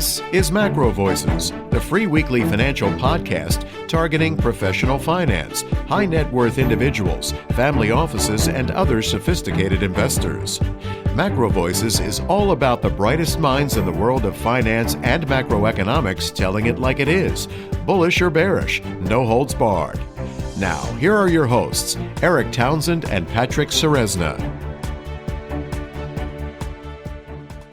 This is MacroVoices, the free weekly financial podcast targeting professional finance, high net worth individuals, family offices, and other sophisticated investors. MacroVoices is all about the brightest minds in the world of finance and macroeconomics telling it like it is, bullish or bearish, no holds barred. Now, here are your hosts, Eric Townsend and Patrick Ceresna.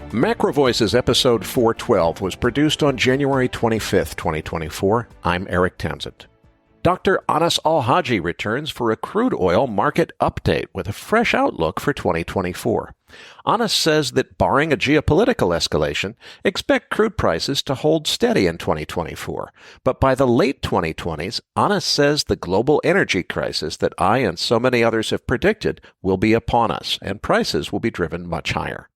MacroVoices episode 412 was produced on January 25th, 2024. I'm Eric Townsend. Dr. Anas Alhajji returns for a crude oil market update with a fresh outlook for 2024. Anas says that barring a geopolitical escalation, expect crude prices to hold steady in 2024. But by the late 2020s, Anas says the global energy crisis that I and so many others have predicted will be upon us, and prices will be driven much higher.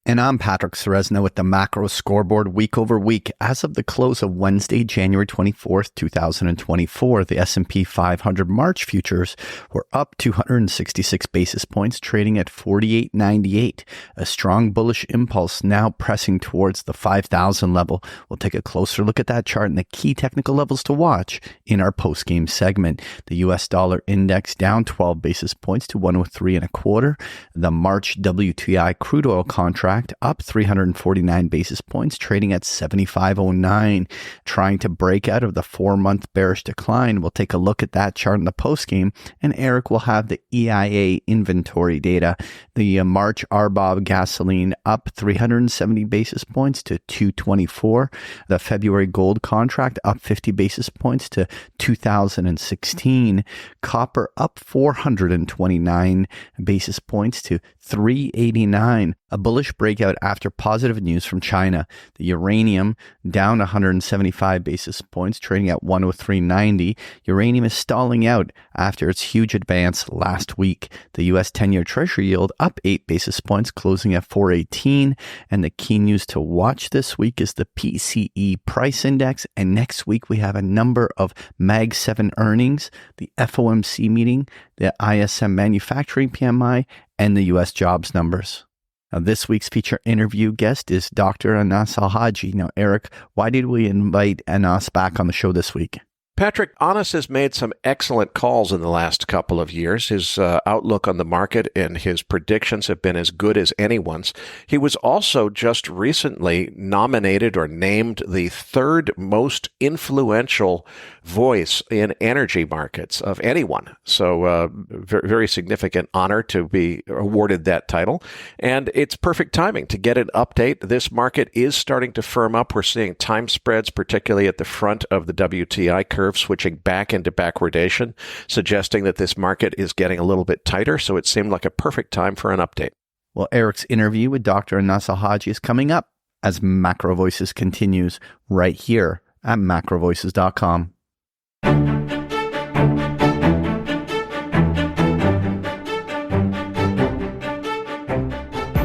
And I'm Patrick Ceresna with the Macro Scoreboard week over week. As of the close of Wednesday, January 24th, 2024, the S&P 500 March futures were up 266 basis points, trading at 48.98. A strong bullish impulse now pressing towards the 5,000 level. We'll take a closer look at that chart and the key technical levels to watch in our post-game segment. The U.S. dollar index down 12 basis points to 103.25. The March WTI crude oil contract up 349 basis points, trading at 75.09, trying to break out of the 4-month bearish decline. We'll take a look at that chart in the postgame, and Eric will have the EIA inventory data. The March RBOB gasoline up 370 basis points to 224. The February gold contract up 50 basis points to 2016. Copper up 429 basis points to 389. A bullish breakout after positive news from China. The uranium down 175 basis points, trading at 103.90. Uranium is stalling out after its huge advance last week. The U.S. 10-year Treasury yield up 8 basis points, closing at 418. And the key news to watch this week is the PCE price index. And next week we have a number of Mag 7 earnings, the FOMC meeting, the ISM manufacturing PMI, and the U.S. jobs numbers. Now, this week's feature interview guest is Dr. Anas Alhajji. Now, Eric, why did we invite Anas back on the show this week? Patrick, Anas has made some excellent calls in the last couple of years. His outlook on the market and his predictions have been as good as anyone's. He was also just recently nominated or named the third most influential voice in energy markets of anyone. So very significant honor to be awarded that title. And it's perfect timing to get an update. This market is starting to firm up. We're seeing time spreads, particularly at the front of the WTI curve, switching back into backwardation, suggesting that this market is getting a little bit tighter. So it seemed like a perfect time for an update. Well, Eric's interview with Dr. Anas Alhajji is coming up as Macro Voices continues right here at macrovoices.com.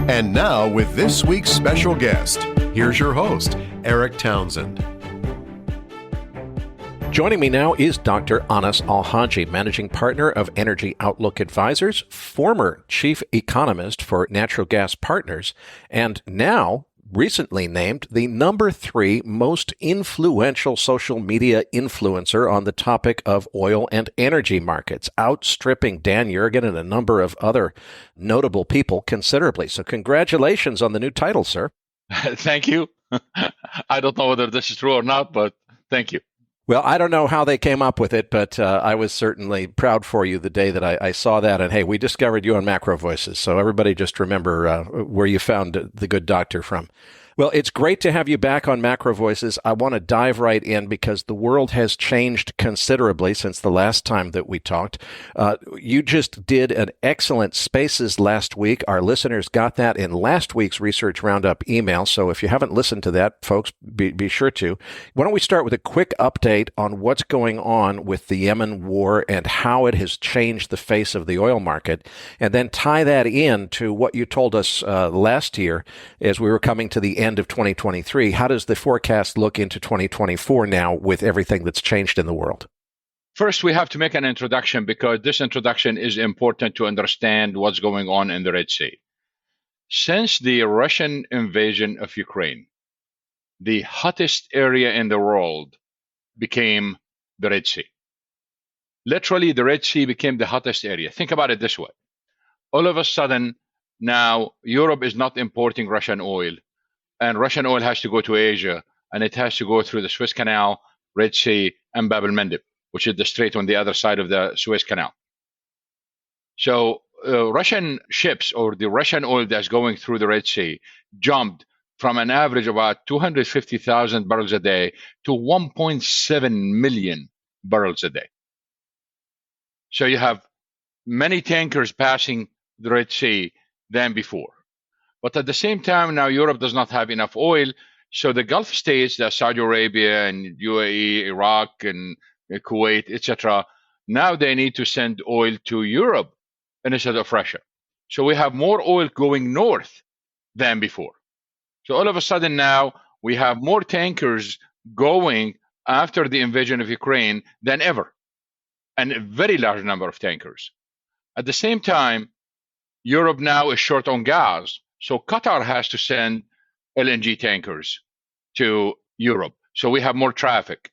And now, with this week's special guest, here's your host, Eric Townsend. Joining me now is Dr. Anas Alhajji, Managing Partner of Energy Outlook Advisors, former Chief Economist for Natural Gas Partners, and now recently named the number 3 most influential social media influencer on the topic of oil and energy markets, outstripping Dan Yergin and a number of other notable people considerably. So congratulations on the new title, sir. Thank you. I don't know whether this is true or not, but thank you. Well, I don't know how they came up with it, but I was certainly proud for you the day that I saw that. And hey, we discovered you on MacroVoices, so everybody just remember where you found the good doctor from. Well, it's great to have you back on MacroVoices. I want to dive right in because the world has changed considerably since the last time that we talked. You just did an excellent Spaces last week. Our listeners got that in last week's Research Roundup email. So if you haven't listened to that, folks, be sure to. Why don't we start with a quick update on what's going on with the Yemen war and how it has changed the face of the oil market, and then tie that in to what you told us last year as we were coming to the end of 2023. How does the forecast look into 2024 now with everything that's changed in the world? First, we have to make an introduction because this introduction is important to understand what's going on in the Red Sea. Since the Russian invasion of Ukraine, the hottest area in the world became the Red Sea. Literally, the Red Sea became the hottest area. Think about it this way. All of a sudden, now Europe is not importing Russian oil, and Russian oil has to go to Asia, and it has to go through the Suez Canal, Red Sea, and Bab el-Mandeb, which is the strait on the other side of the Suez Canal. So Russian ships, or the Russian oil that's going through the Red Sea, jumped from an average of about 250,000 barrels a day to 1.7 million barrels a day. So you have many tankers passing the Red Sea than before. But at the same time, now Europe does not have enough oil. So the Gulf states, that Saudi Arabia and UAE, Iraq and Kuwait, etc., now they need to send oil to Europe instead of Russia. So we have more oil going north than before. So all of a sudden now we have more tankers going after the invasion of Ukraine than ever, and a very large number of tankers. At the same time, Europe now is short on gas. So Qatar has to send LNG tankers to Europe. So we have more traffic.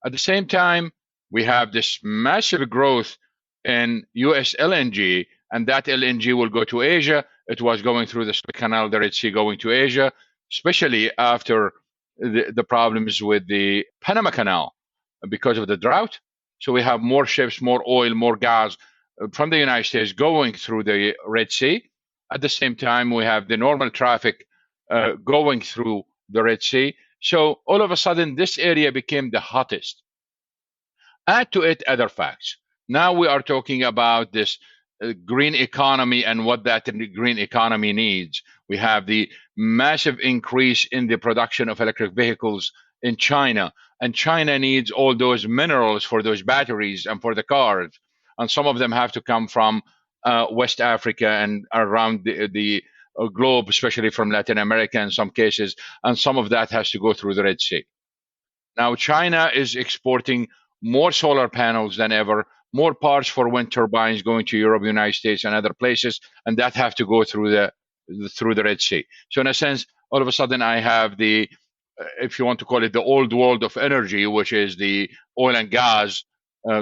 At the same time, we have this massive growth in US LNG, and that LNG will go to Asia. It was going through the Suez Canal, the Red Sea, going to Asia, especially after the problems with the Panama Canal because of the drought. So we have more ships, more oil, more gas from the United States going through the Red Sea. At the same time, we have the normal traffic going through the Red Sea. So all of a sudden, this area became the hottest. Add to it other facts. Now we are talking about this green economy and what that green economy needs. We have the massive increase in the production of electric vehicles in China, and China needs all those minerals for those batteries and for the cars, and some of them have to come from West Africa and around the globe, especially from Latin America in some cases, and some of that has to go through the Red Sea. Now China is exporting more solar panels than ever, more parts for wind turbines going to Europe, United States, and other places, and that have to go through the Red Sea. So in a sense, all of a sudden I have the, if you want to call it, the old world of energy, which is the oil and gas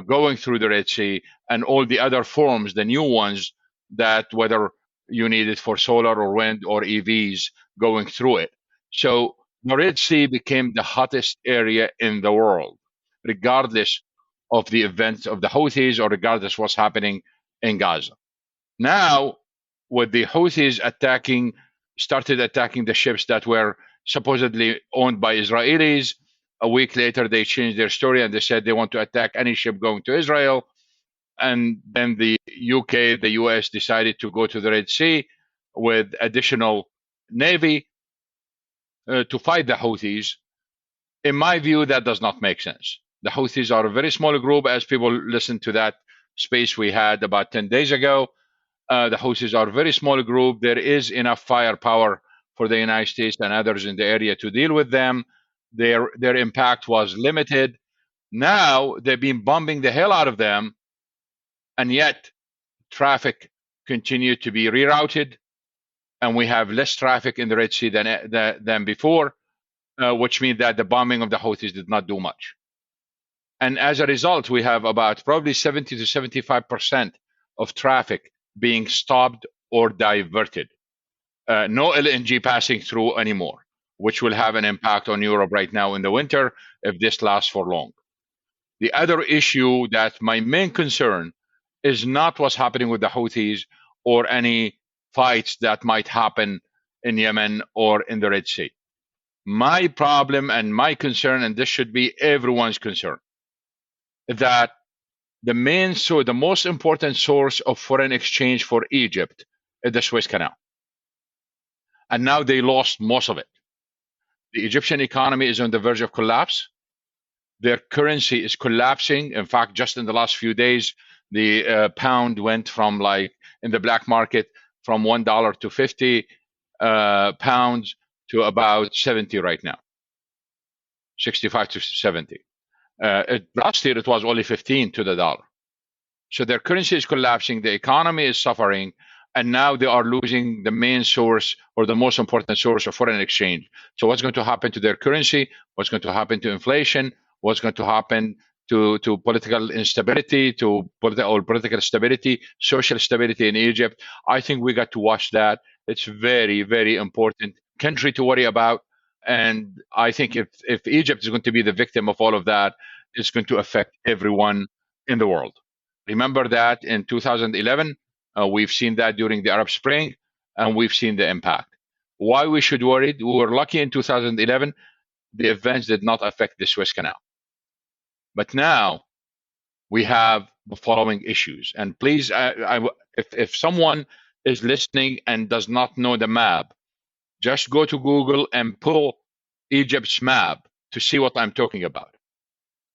going through the Red Sea, and all the other forms, the new ones, that whether you need it for solar or wind or EVs going through it. So the Red Sea became the hottest area in the world, regardless of the events of the Houthis or regardless what's happening in Gaza. Now, with the Houthis started attacking the ships that were supposedly owned by Israelis. A week later, they changed their story and they said they want to attack any ship going to Israel. And then the UK, the US decided to go to the Red Sea with additional navy to fight the Houthis. In my view, that does not make sense. The Houthis are a very small group, as people listen to that space we had about 10 days ago. The Houthis are a very small group. There is enough firepower for the United States and others in the area to deal with them. Their impact was limited. Now they've been bombing the hell out of them, and yet traffic continued to be rerouted, and we have less traffic in the Red Sea than before, which means that the bombing of the Houthis did not do much. And as a result, we have about probably 70 to 75% of traffic being stopped or diverted. No LNG passing through anymore, which will have an impact on Europe right now in the winter if this lasts for long. The other issue, that my main concern, is not what's happening with the Houthis or any fights that might happen in Yemen or in the Red Sea. My problem and my concern, and this should be everyone's concern, that the most important source of foreign exchange for Egypt is the Suez Canal. And now they lost most of it. The Egyptian economy is on the verge of collapse. Their currency is collapsing. In fact, just in the last few days, the pound went from, like, in the black market, from $1 to 50 pounds to about 70 right now, 65 to 70. Last year, it was only 15 to the dollar. So their currency is collapsing. The economy is suffering. and now they are losing the main source or the most important source of foreign exchange. So what's going to happen to their currency? What's going to happen to inflation? What's going to happen to political instability, to political stability, social stability in Egypt? I think we got to watch that. It's very, very important country to worry about. And I think if Egypt is going to be the victim of all of that, it's going to affect everyone in the world. Remember that in 2011, we've seen that during the Arab Spring, and we've seen the impact. Why we should worry? We were lucky in 2011, the events did not affect the Suez Canal. But now we have the following issues. And please, if someone is listening and does not know the map, just go to Google and pull Egypt's map to see what I'm talking about.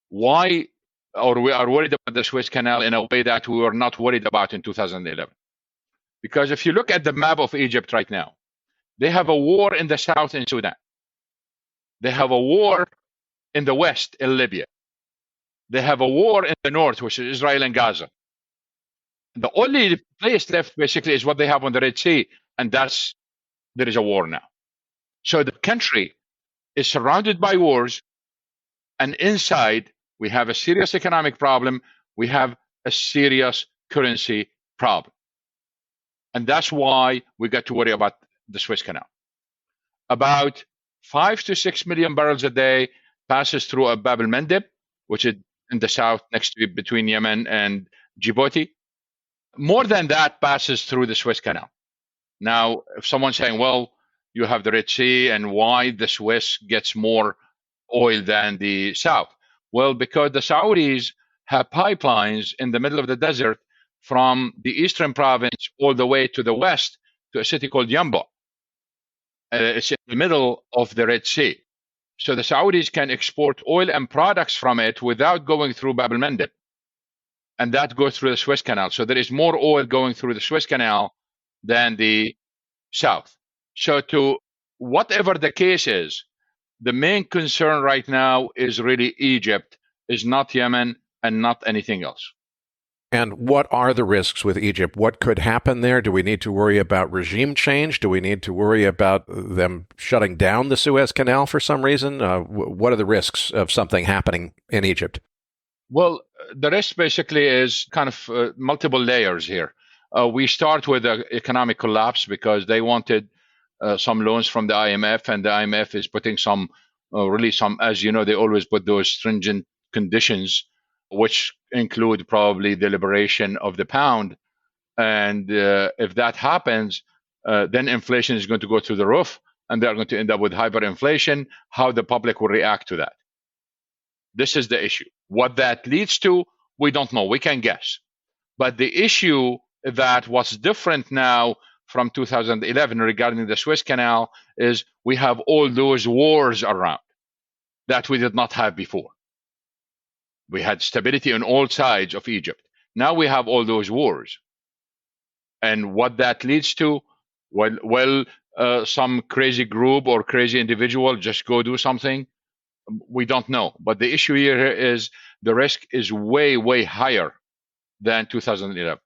Why or we are worried about the Suez Canal in a way that we were not worried about in 2011? Because if you look at the map of Egypt right now, they have a war in the south in Sudan. They have a war in the west in Libya. They have a war in the north, which is Israel and Gaza. The only place left basically is what they have on the Red Sea, and there is a war now. So the country is surrounded by wars, and inside we have a serious economic problem. We have a serious currency problem. And that's why we got to worry about the Suez Canal. About 5 to 6 million barrels a day passes through Bab el-Mandeb, which is in the south next to between Yemen and Djibouti. More than that passes through the Suez Canal. Now, if someone's saying, well, you have the Red Sea, and why the Suez gets more oil than the south? Well, because the Saudis have pipelines in the middle of the desert from the eastern province all the way to the west to a city called Yanbu. It's in the middle of the Red Sea. So the Saudis can export oil and products from it without going through Bab el-Mandeb. And that goes through the Suez Canal. So there is more oil going through the Suez Canal than the south. So to whatever the case is, the main concern right now is really Egypt, is not Yemen and not anything else. And what are the risks with Egypt? What could happen there? Do we need to worry about regime change? Do we need to worry about them shutting down the Suez Canal for some reason? What are the risks of something happening in Egypt? Well, the risk basically is kind of multiple layers here. We start with the economic collapse because they wanted some loans from the IMF, and the IMF is putting some, as you know, they always put those stringent conditions, which include probably the liberation of the pound. And if that happens, then inflation is going to go through the roof, and they're going to end up with hyperinflation. How the public will react to that? This is the issue. What that leads to, we don't know. We can guess. But the issue that what's different now from 2011 regarding the Suez Canal is we have all those wars around that we did not have before. We had stability on all sides of Egypt. Now we have all those wars. And what that leads to, some crazy group or crazy individual just go do something, we don't know. But the issue here is the risk is way, way higher than 2011.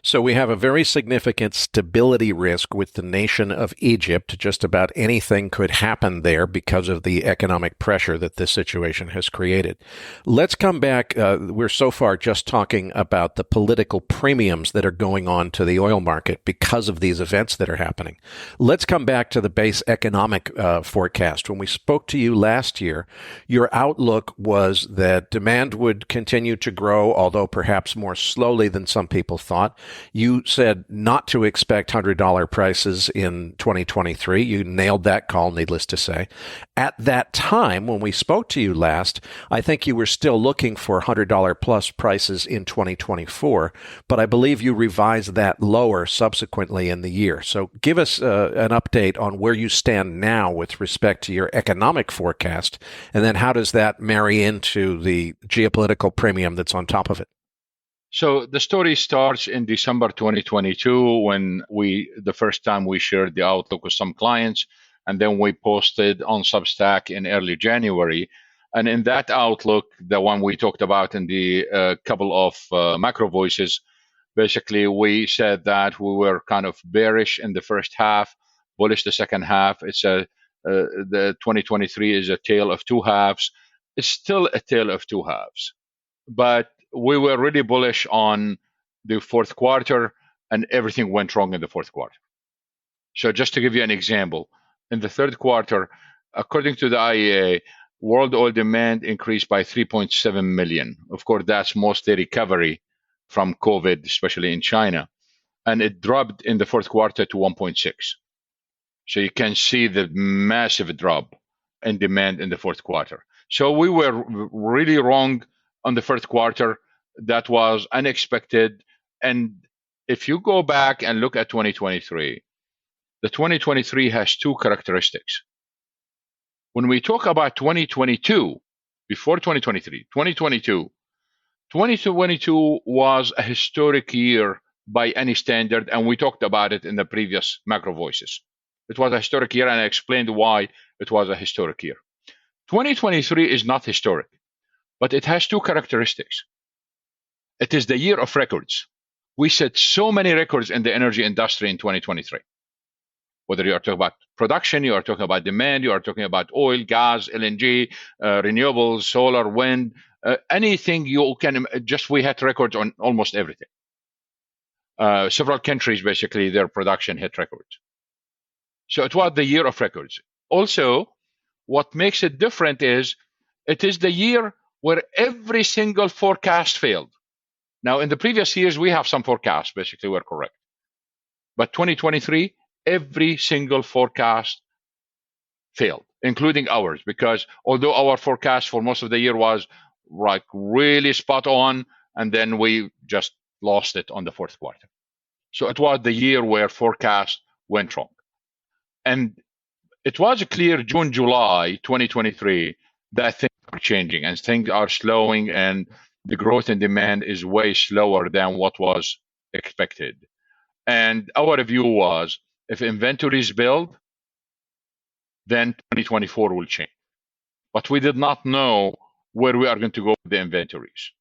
So we have a very significant stability risk with the nation of Egypt. Just about anything could happen there because of the economic pressure that this situation has created. Let's come back. We're so far just talking about the political premiums that are going on to the oil market because of these events that are happening. Let's come back to the base economic forecast. When we spoke to you last year, your outlook was that demand would continue to grow, although perhaps more slowly than some people thought. You said not to expect $100 prices in 2023. You nailed that call, needless to say. At that time, when we spoke to you last, I think you were still looking for $100 plus prices in 2024, but I believe you revised that lower subsequently in the year. So give us an update on where you stand now with respect to your economic forecast, and then how does that marry into the geopolitical premium that's on top of it? So the story starts in December 2022 when the first time we shared the outlook with some clients, and then we posted on Substack in early January. And in that outlook, the one we talked about in the couple of MacroVoices, Basically, we said that we were kind of bearish in the first half, bullish the second half. The 2023 is a tale of two halves. It's still a tale of two halves, but we were really bullish on the fourth quarter, and everything went wrong in the fourth quarter. So just to give you an example, in the third quarter, according to the IEA, world oil demand increased by 3.7 million. Of course, that's mostly recovery from COVID, especially in China. And it dropped in the fourth quarter to 1.6. So you can see the massive drop in demand in the fourth quarter. So we were really wrong on the first quarter. That was unexpected. And if you go back and look at 2023, the 2023 has two characteristics. When we talk about 2022, before 2023, 2022 was a historic year by any standard, and we talked about it in the previous MacroVoices. It was a historic year, and I explained why it was a historic year. 2023 is not historic, but it has two characteristics. It is the year of records. We set so many records in the energy industry in 2023. Whether you are talking about production, you are talking about demand, you are talking about oil, gas, LNG, renewables, solar, wind, anything you can, we had records on almost everything. Several countries, basically, their production hit records. So it was the year of records. Also, what makes it different is it is the year where every single forecast failed. Now, in the previous years, we have some forecasts, basically, were correct. But 2023, every single forecast failed, including ours, because although our forecast for most of the year was like really spot on, and then we just lost it on the fourth quarter. So it was the year where forecast went wrong. And it was clear June, July 2023 that things are changing and things are slowing, and the growth in demand is way slower than what was expected. And our view was, if inventories build, then 2024 will change. But we did not know where we are going to go with the inventories.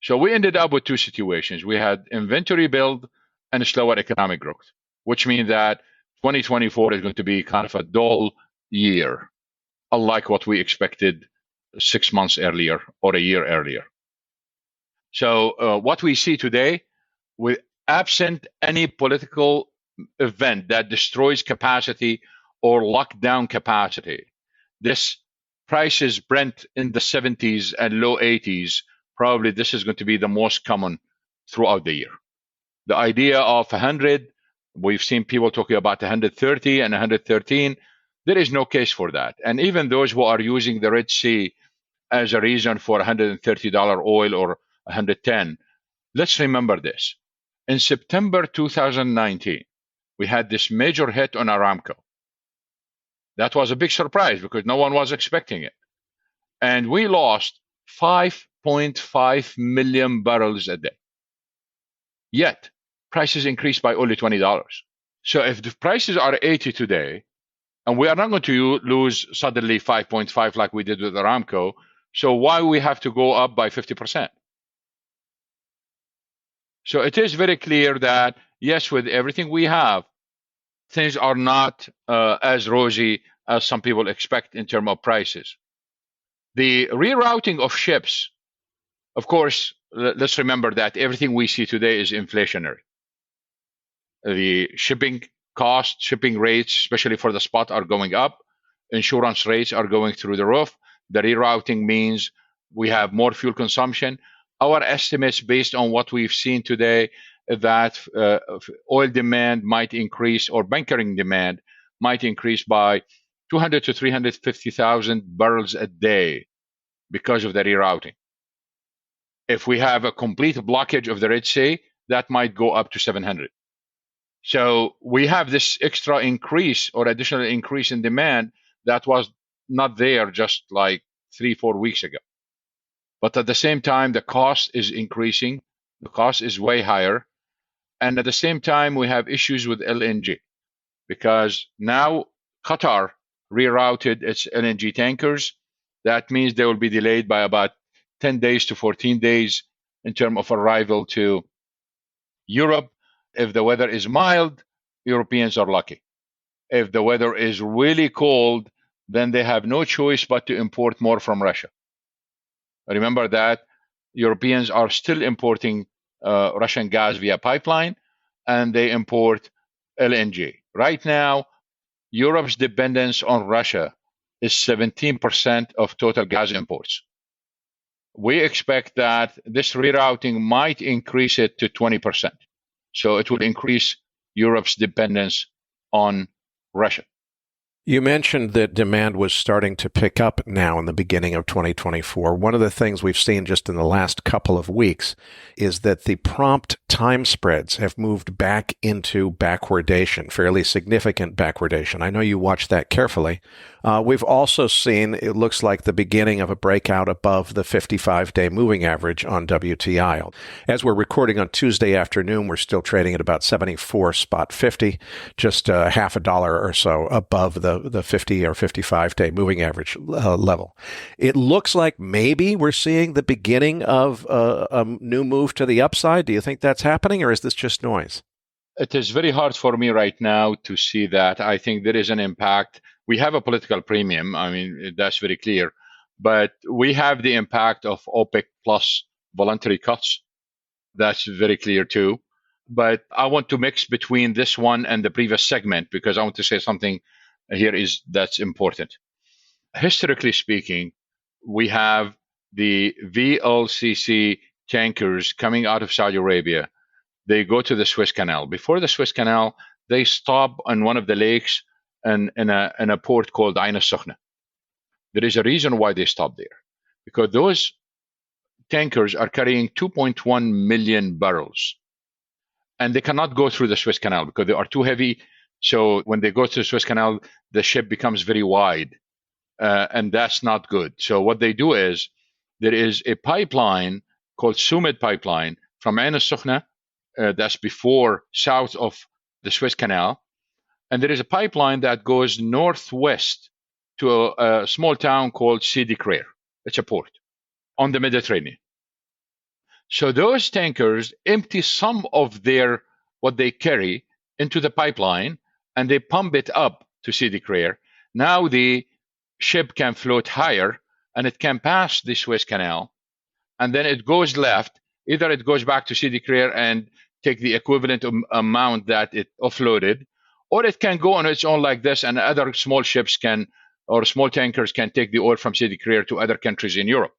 So we ended up with two situations. We had inventory build and a slower economic growth, which means that 2024 is going to be kind of a dull year, unlike what we expected 6 months earlier or a year earlier. So what we see today, with absent any political event that destroys capacity or lock down capacity, this prices Brent in the 70s and low 80s, probably this is going to be the most common throughout the year. The idea of 100, we've seen people talking about 130 and 113. There is no case for that. And even those who are using the Red Sea as a reason for $130 oil or 110, let's remember this. In September 2019, we had this major hit on Aramco. That was a big surprise because no one was expecting it. And we lost 5.5 million barrels a day. Yet, prices increased by only $20. So if the prices are 80 today, and we are not going to lose suddenly 5.5 like we did with Aramco, so why we have to go up by 50%? So it is very clear that, yes, with everything we have, things are not as rosy as some people expect in terms of prices. The rerouting of ships, of course, let's remember that everything we see today is inflationary. The shipping costs, shipping rates, especially for the spot, are going up. Insurance rates are going through the roof. The rerouting means we have more fuel consumption. Our estimates, based on what we've seen today, that oil demand might increase, or bunkering demand might increase by 200 to 350,000 barrels a day because of the rerouting. If we have a complete blockage of the Red Sea, that might go up to 700. So we have this extra increase or additional increase in demand that was not there just like 3-4 weeks ago. But at the same time, the cost is increasing. The cost is way higher. And at the same time, we have issues with LNG because now Qatar rerouted its LNG tankers. That means they will be delayed by about 10 days to 14 days in terms of arrival to Europe, if the weather is mild, Europeans are lucky. If the weather is really cold, then they have no choice but to import more from Russia. Remember that Europeans are still importing Russian gas via pipeline, and they import LNG. Right now, Europe's dependence on Russia is 17% of total gas imports. We expect that this rerouting might increase it to 20%. So it will increase Europe's dependence on Russia. You mentioned that demand was starting to pick up now in the beginning of 2024. One of the things we've seen just in the last couple of weeks is that the prompt time spreads have moved back into backwardation, fairly significant backwardation. I know you watch that carefully. We've also seen, it looks like, the beginning of a breakout above the 55-day moving average on WTI. As we're recording on Tuesday afternoon, we're still trading at about 74.50, just half a dollar or so above the 50 or 55-day moving average level. It looks like maybe we're seeing the beginning of a new move to the upside. Do you think that's happening, or is this just noise? It is very hard for me right now to see that. I think there is an impact. We have a political premium. I mean, that's very clear. But we have the impact of OPEC plus voluntary cuts. That's very clear too. But I want to mix between this one and the previous segment because I want to say something here that's important. Historically speaking, we have the VLCC tankers coming out of Saudi Arabia. They go to the Suez Canal. Before the Suez Canal, they stop on one of the lakes in a port called Ain al-Sukhna. There is a reason why they stop there, because those tankers are carrying 2.1 million barrels, and they cannot go through the Suez Canal because they are too heavy. So when they go to the Suez Canal, the ship becomes very wide, and that's not good. So what they do is there is a pipeline called Sumit pipeline from Ain al-Sukhna, that's south of the Suez Canal. And there is a pipeline that goes northwest to a small town called Sidi Khair. It's a port on the Mediterranean. So those tankers empty some of what they carry into the pipeline, and they pump it up to Sidi Khair. Now the ship can float higher, and it can pass the Suez Canal, and then it goes left. Either it goes back to Sidi Khair and take the equivalent amount that it offloaded, or it can go on its own like this, and other small ships or small tankers can take the oil from Sidi Khair to other countries in Europe.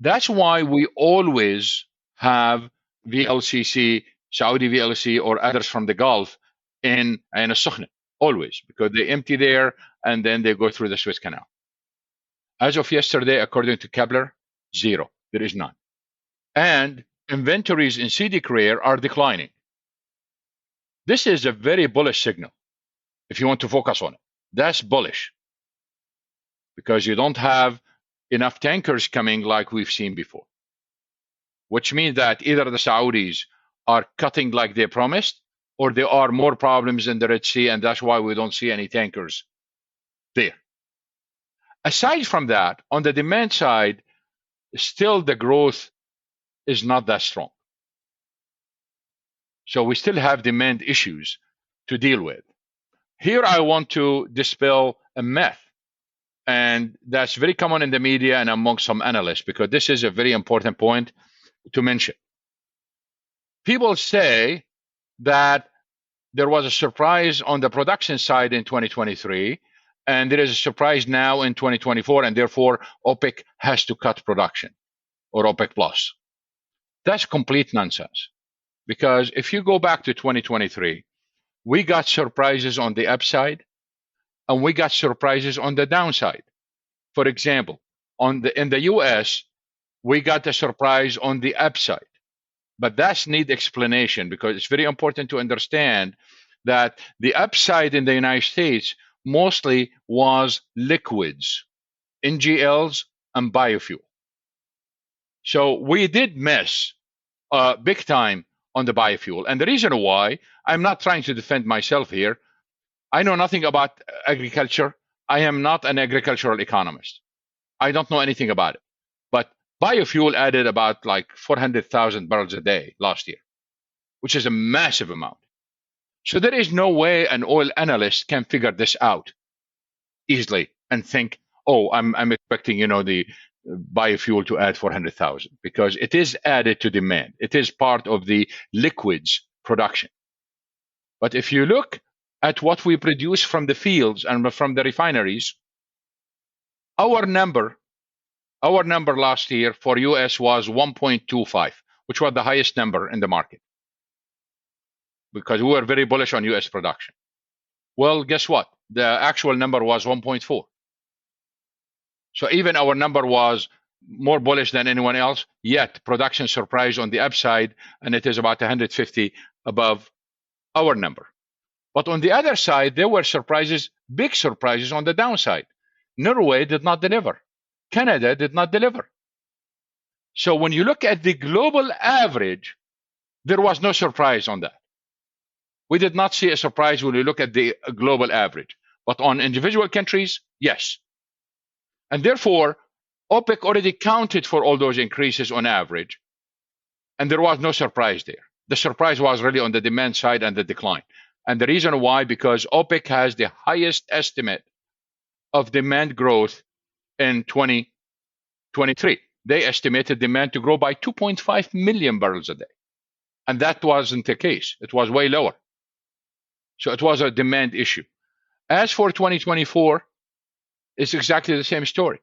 That's why we always have VLCC, Saudi VLCC, or others from the Gulf in Ain al-Sukhna, always, because they empty there and then they go through the Suez Canal. As of yesterday, according to Kepler, zero. There is none. And inventories in Sidi Khair are declining. This is a very bullish signal if you want to focus on it. That's bullish because you don't have enough tankers coming like we've seen before, which means that either the Saudis are cutting like they promised, or there are more problems in the Red Sea, and that's why we don't see any tankers there. Aside from that, on the demand side, still the growth is not that strong. So we still have demand issues to deal with. Here I want to dispel a myth, and that's very common in the media and among some analysts, because this is a very important point to mention. People say that there was a surprise on the production side in 2023, and there is a surprise now in 2024, and therefore OPEC has to cut production, or OPEC plus. That's complete nonsense. Because if you go back to 2023, we got surprises on the upside, and we got surprises on the downside. For example, in the US, we got a surprise on the upside. But that needs explanation, because it's very important to understand that the upside in the United States mostly was liquids, NGLs, and biofuel. So we did miss big time on the biofuel. And the reason why, I'm not trying to defend myself here. I know nothing about agriculture. I am not an agricultural economist. I don't know anything about it. But biofuel added about like 400,000 barrels a day last year. which is a massive amount. So there is no way an oil analyst can figure this out easily and think, oh, I'm expecting, the biofuel to add 400,000, because it is added to demand. It is part of the liquids production. But if you look at what we produce from the fields and from the refineries, our number last year for US was 1.25, which was the highest number in the market, because we were very bullish on US production. Well, guess what? The actual number was 1.4. So even our number was more bullish than anyone else, yet production surprised on the upside, and it is about 150 above our number. But on the other side, there were surprises, big surprises on the downside. Norway did not deliver. Canada did not deliver. So when you look at the global average, there was no surprise on that. We did not see a surprise when we look at the global average. But on individual countries, yes. And therefore, OPEC already counted for all those increases on average, and there was no surprise there. The surprise was really on the demand side and the decline. And the reason why, because OPEC has the highest estimate of demand growth in 2023. They estimated demand to grow by 2.5 million barrels a day. And that wasn't the case. It was way lower. So it was a demand issue. As for 2024, it's exactly the same story.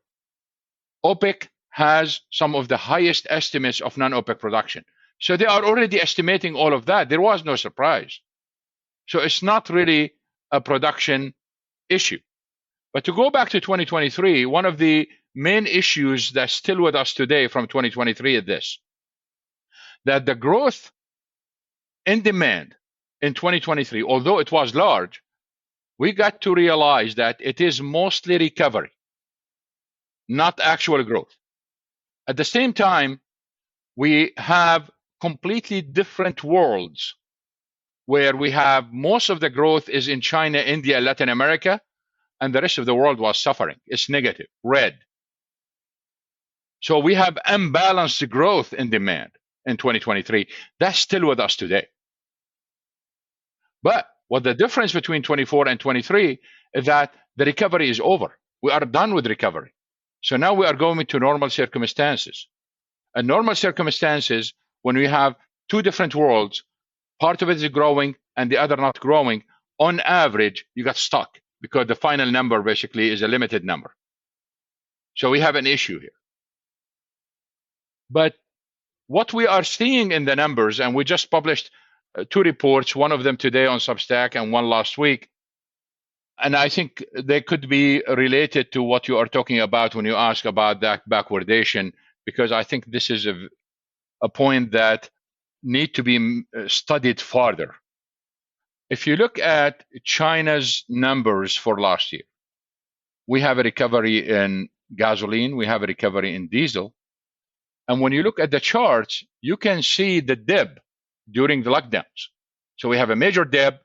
OPEC has some of the highest estimates of non-OPEC production. So they are already estimating all of that. There was no surprise. So it's not really a production issue. But to go back to 2023, one of the main issues that's still with us today from 2023 is this: that the growth in demand in 2023, although it was large, we got to realize that it is mostly recovery, not actual growth. At the same time, we have completely different worlds where we have most of the growth is in China, India, Latin America, and the rest of the world was suffering. It's negative, red. So we have unbalanced growth in demand in 2023. That's still with us today. But what the difference between 24 and 23 is that the recovery is over. We are done with recovery. So now we are going to normal circumstances. And normal circumstances, when we have two different worlds, part of it is growing and the other not growing, on average, you got stuck because the final number basically is a limited number. So we have an issue here. But what we are seeing in the numbers, and we just published two reports, one of them today on Substack and one last week, and I think they could be related to what you are talking about when you ask about that backwardation, because I think this is a point that need to be studied further. If you look at China's numbers for last year, we have a recovery in gasoline, we have a recovery in diesel. And when you look at the charts, you can see the dip during the lockdowns. So we have a major dip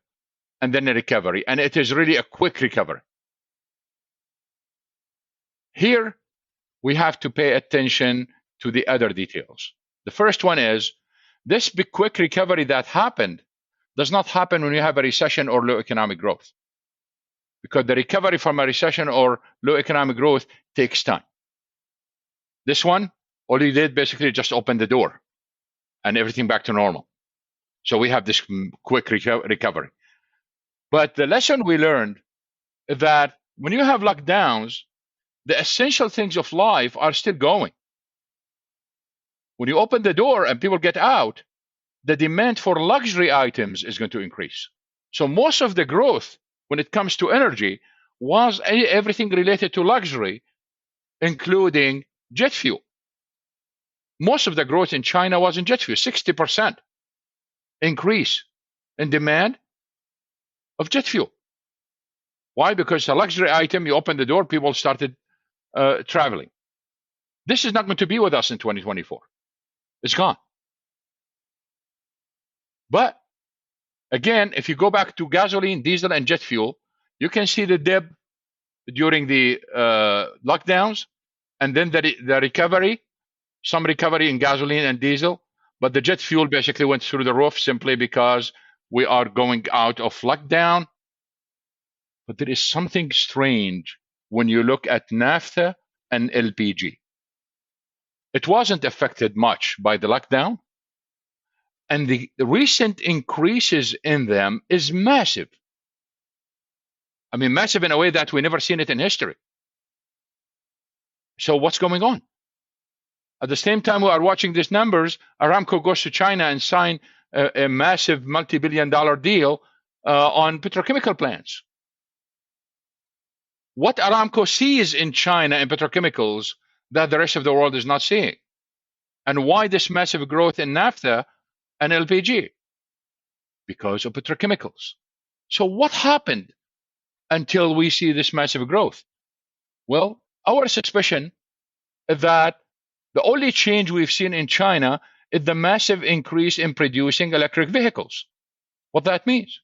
and then a recovery, and it is really a quick recovery. Here, we have to pay attention to the other details. The first one is this big quick recovery that happened does not happen when you have a recession or low economic growth, because the recovery from a recession or low economic growth takes time. This one, all you did basically just open the door and everything back to normal. So we have this quick recovery. But the lesson we learned is that when you have lockdowns, the essential things of life are still going. When you open the door and people get out, the demand for luxury items is going to increase. So most of the growth when it comes to energy was everything related to luxury, including jet fuel. Most of the growth in China was in jet fuel, 60% increase in demand of jet fuel. Why? Because it's a luxury item, you open the door, people started traveling. This is not going to be with us in 2024. It's gone. But again, if you go back to gasoline, diesel, and jet fuel, you can see the dip during the lockdowns, and then the recovery, some recovery in gasoline and diesel, But the jet fuel basically went through the roof simply because we are going out of lockdown. But there is something strange when you look at naphtha and LPG. It wasn't affected much by the lockdown, and the recent increases in them is massive. I mean, massive in a way that we never seen it in history. So what's going on? At the same time we are watching these numbers, Aramco goes to China and sign a massive multi-billion-dollar deal on petrochemical plants. What Aramco sees in China in petrochemicals that the rest of the world is not seeing? And why this massive growth in naphtha and LPG? Because of petrochemicals. So what happened until we see this massive growth? Well, our suspicion is that the only change we've seen in China is the massive increase in producing electric vehicles. What that means?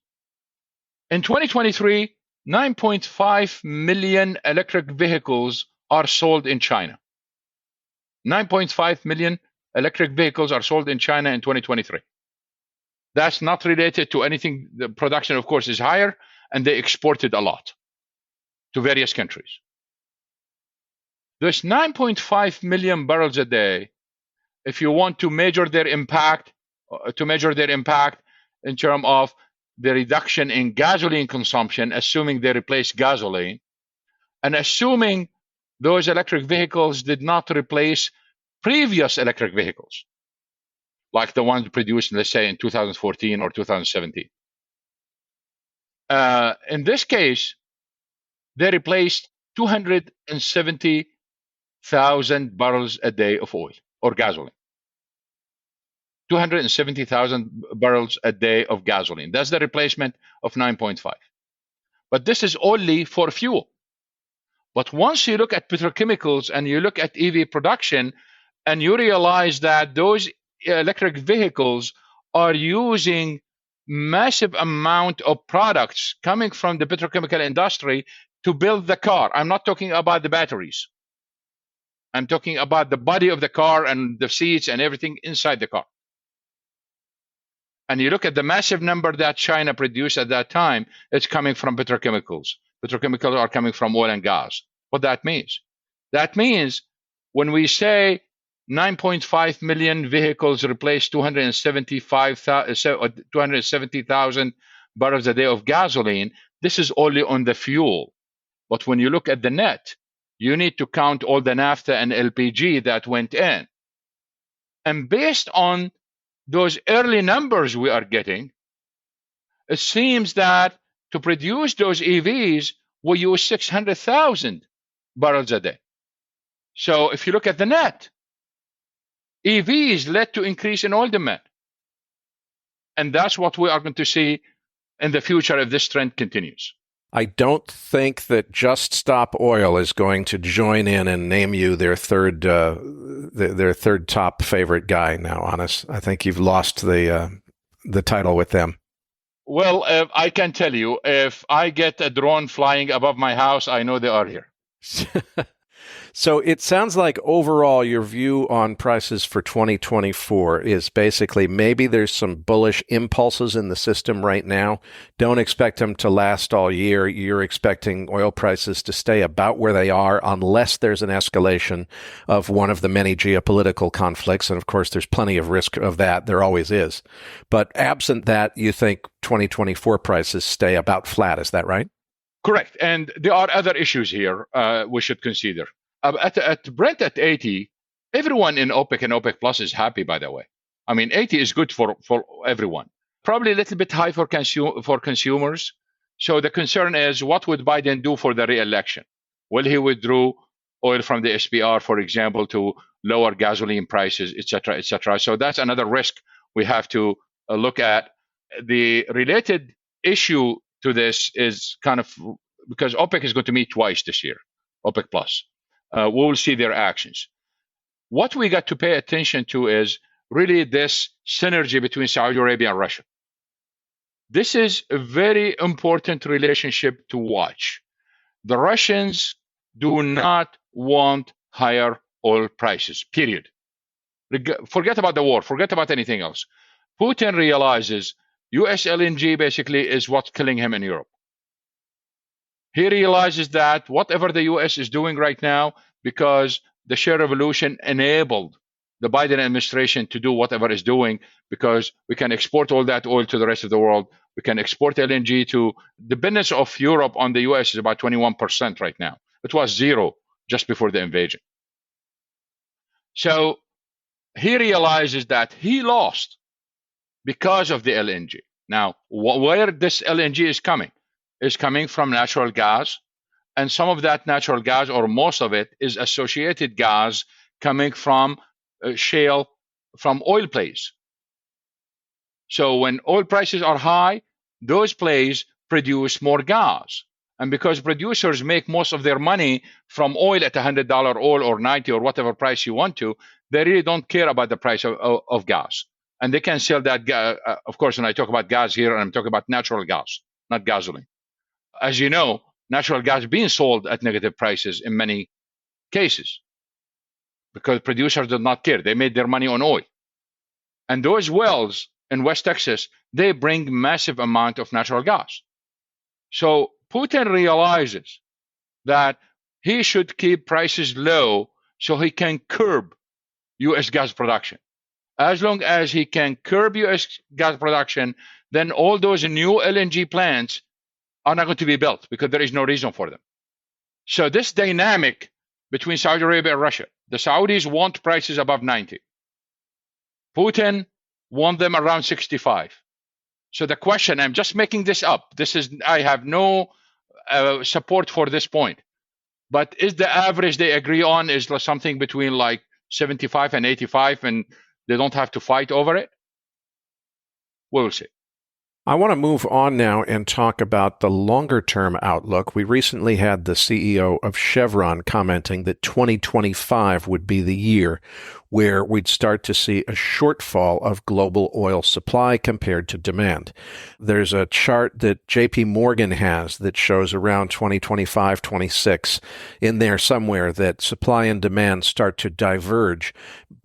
In 2023, 9.5 million electric vehicles are sold in China. 9.5 million electric vehicles are sold in China in 2023. That's not related to anything. The production, of course, is higher, and they exported a lot to various countries. There's 9.5 million barrels a day. If you want to measure their impact, in terms of the reduction in gasoline consumption, assuming they replace gasoline, and assuming those electric vehicles did not replace previous electric vehicles, like the ones produced, let's say, in 2014 or 2017. In this case, they replaced 270,000 barrels a day of oil or gasoline. 270,000 barrels a day of gasoline. That's the replacement of 9.5. But this is only for fuel. But once you look at petrochemicals and you look at EV production, and you realize that those electric vehicles are using massive amount of products coming from the petrochemical industry to build the car. I'm not talking about the batteries. I'm talking about the body of the car and the seats and everything inside the car. And you look at the massive number that China produced at that time, it's coming from petrochemicals. Petrochemicals are coming from oil and gas. What that means? That means when we say 9.5 million vehicles replace 270,000 barrels a day of gasoline, this is only on the fuel. But when you look at the net, you need to count all the naphtha and LPG that went in. And based on those early numbers we are getting, it seems that to produce those EVs, we use 600,000 barrels a day. So if you look at the net, EVs led to increase in oil demand. And that's what we are going to see in the future if this trend continues. I don't think that Just Stop Oil is going to join in and name you their third top favorite guy now, Anas. I think you've lost the title with them. Well, I can tell you, if I get a drone flying above my house, I know they are here. So it sounds like overall your view on prices for 2024 is basically maybe there's some bullish impulses in the system right now. Don't expect them to last all year. You're expecting oil prices to stay about where they are unless there's an escalation of one of the many geopolitical conflicts. And of course, there's plenty of risk of that. There always is. But absent that, you think 2024 prices stay about flat. Is that right? Correct. And there are other issues here we should consider. At Brent at 80, everyone in OPEC and OPEC Plus is happy, by the way. I mean, 80 is good for everyone. Probably a little bit high for consumers. So the concern is, what would Biden do for the re-election? Will he withdraw oil from the SPR, for example, to lower gasoline prices, et cetera, et cetera? So that's another risk we have to look at. The related issue to this is kind of because OPEC is going to meet twice this year, OPEC Plus. We will see their actions. What we got to pay attention to is really this synergy between Saudi Arabia and Russia. This is a very important relationship to watch. The Russians do not want higher oil prices, period. Forget about the war. Forget about anything else. Putin realizes U.S. LNG basically is what's killing him in Europe. He realizes that whatever the U.S. is doing right now, because the shale revolution enabled the Biden administration to do whatever it's doing, because we can export all that oil to the rest of the world. We can export LNG to dependence of Europe on the U.S. is about 21% right now. It was zero just before the invasion. So he realizes that he lost because of the LNG. Now, where this LNG is coming from natural gas, and some of that natural gas, or most of it, is associated gas coming from shale, from oil plays. So when oil prices are high, those plays produce more gas. And because producers make most of their money from oil at $100 oil or 90 or whatever price you want to, they really don't care about the price of gas. And they can sell that gas. Of course, when I talk about gas here, I'm talking about natural gas, not gasoline. As you know, natural gas is being sold at negative prices in many cases because producers did not care. They made their money on oil. And those wells in West Texas, they bring massive amount of natural gas. So Putin realizes that he should keep prices low so he can curb U.S. gas production. As long as he can curb U.S. gas production, then all those new LNG plants are not going to be built because there is no reason for them. So this dynamic between Saudi Arabia and Russia, the Saudis want prices above 90. Putin want them around 65. So the question, I'm just making this up. I have no support for this point. But is the average they agree on is something between like 75 and 85 and they don't have to fight over it? We'll see. I want to move on now and talk about the longer-term outlook. We recently had the CEO of Chevron commenting that 2025 would be the year where we'd start to see a shortfall of global oil supply compared to demand. There's a chart that JP Morgan has that shows around 2025, 26 in there somewhere that supply and demand start to diverge,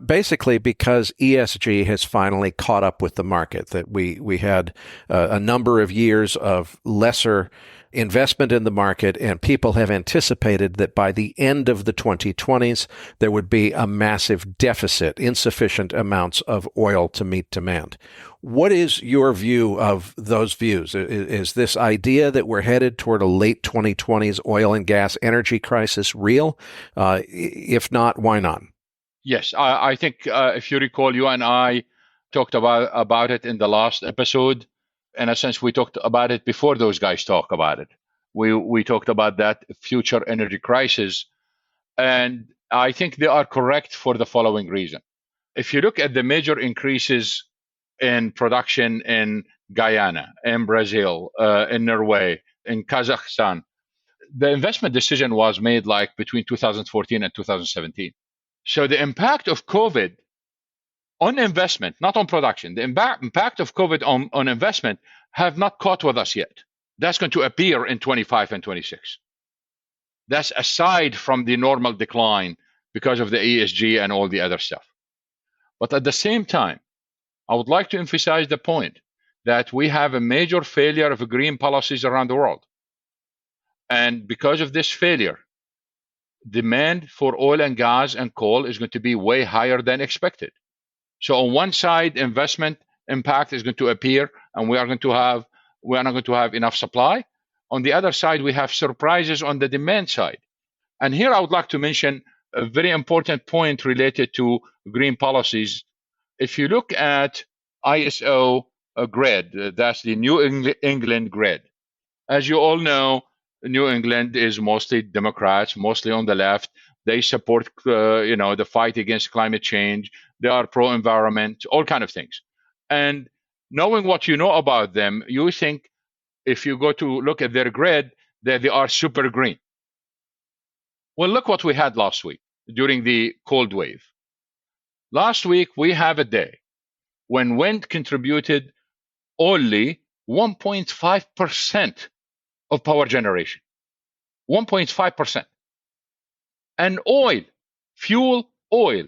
basically because ESG has finally caught up with the market, that we had a number of years of lesser investment in the market, and people have anticipated that by the end of the 2020s, there would be a massive deficit, insufficient amounts of oil to meet demand. What is your view of those views? Is this idea that we're headed toward a late 2020s oil and gas energy crisis real? If not, why not? Yes, I think if you recall, you and I talked about it in the last episode. In a sense, we talked about it before those guys talk about it. We talked about that future energy crisis. And I think they are correct for the following reason. If you look at the major increases in production in Guyana, in Brazil, in Norway, in Kazakhstan, the investment decision was made like between 2014 and 2017. So the impact of COVID on investment, not on production, the impact of COVID on investment have not caught with us yet. That's going to appear in 25 and 26. That's aside from the normal decline because of the ESG and all the other stuff. But at the same time, I would like to emphasize the point that we have a major failure of green policies around the world. And because of this failure, demand for oil and gas and coal is going to be way higher than expected. So on one side, investment impact is going to appear, and we are not going to have enough supply. On the other side, we have surprises on the demand side. And here I would like to mention a very important point related to green policies. If you look at ISO grid, that's the New England grid. As you all know, New England is mostly Democrats, mostly on the left. They support, the fight against climate change. They are pro-environment, all kind of things. And knowing what you know about them, you think if you go to look at their grid, that they are super green. Well, look what we had last week during the cold wave. Last week, we have a day when wind contributed only 1.5% of power generation. 1.5%. And fuel oil,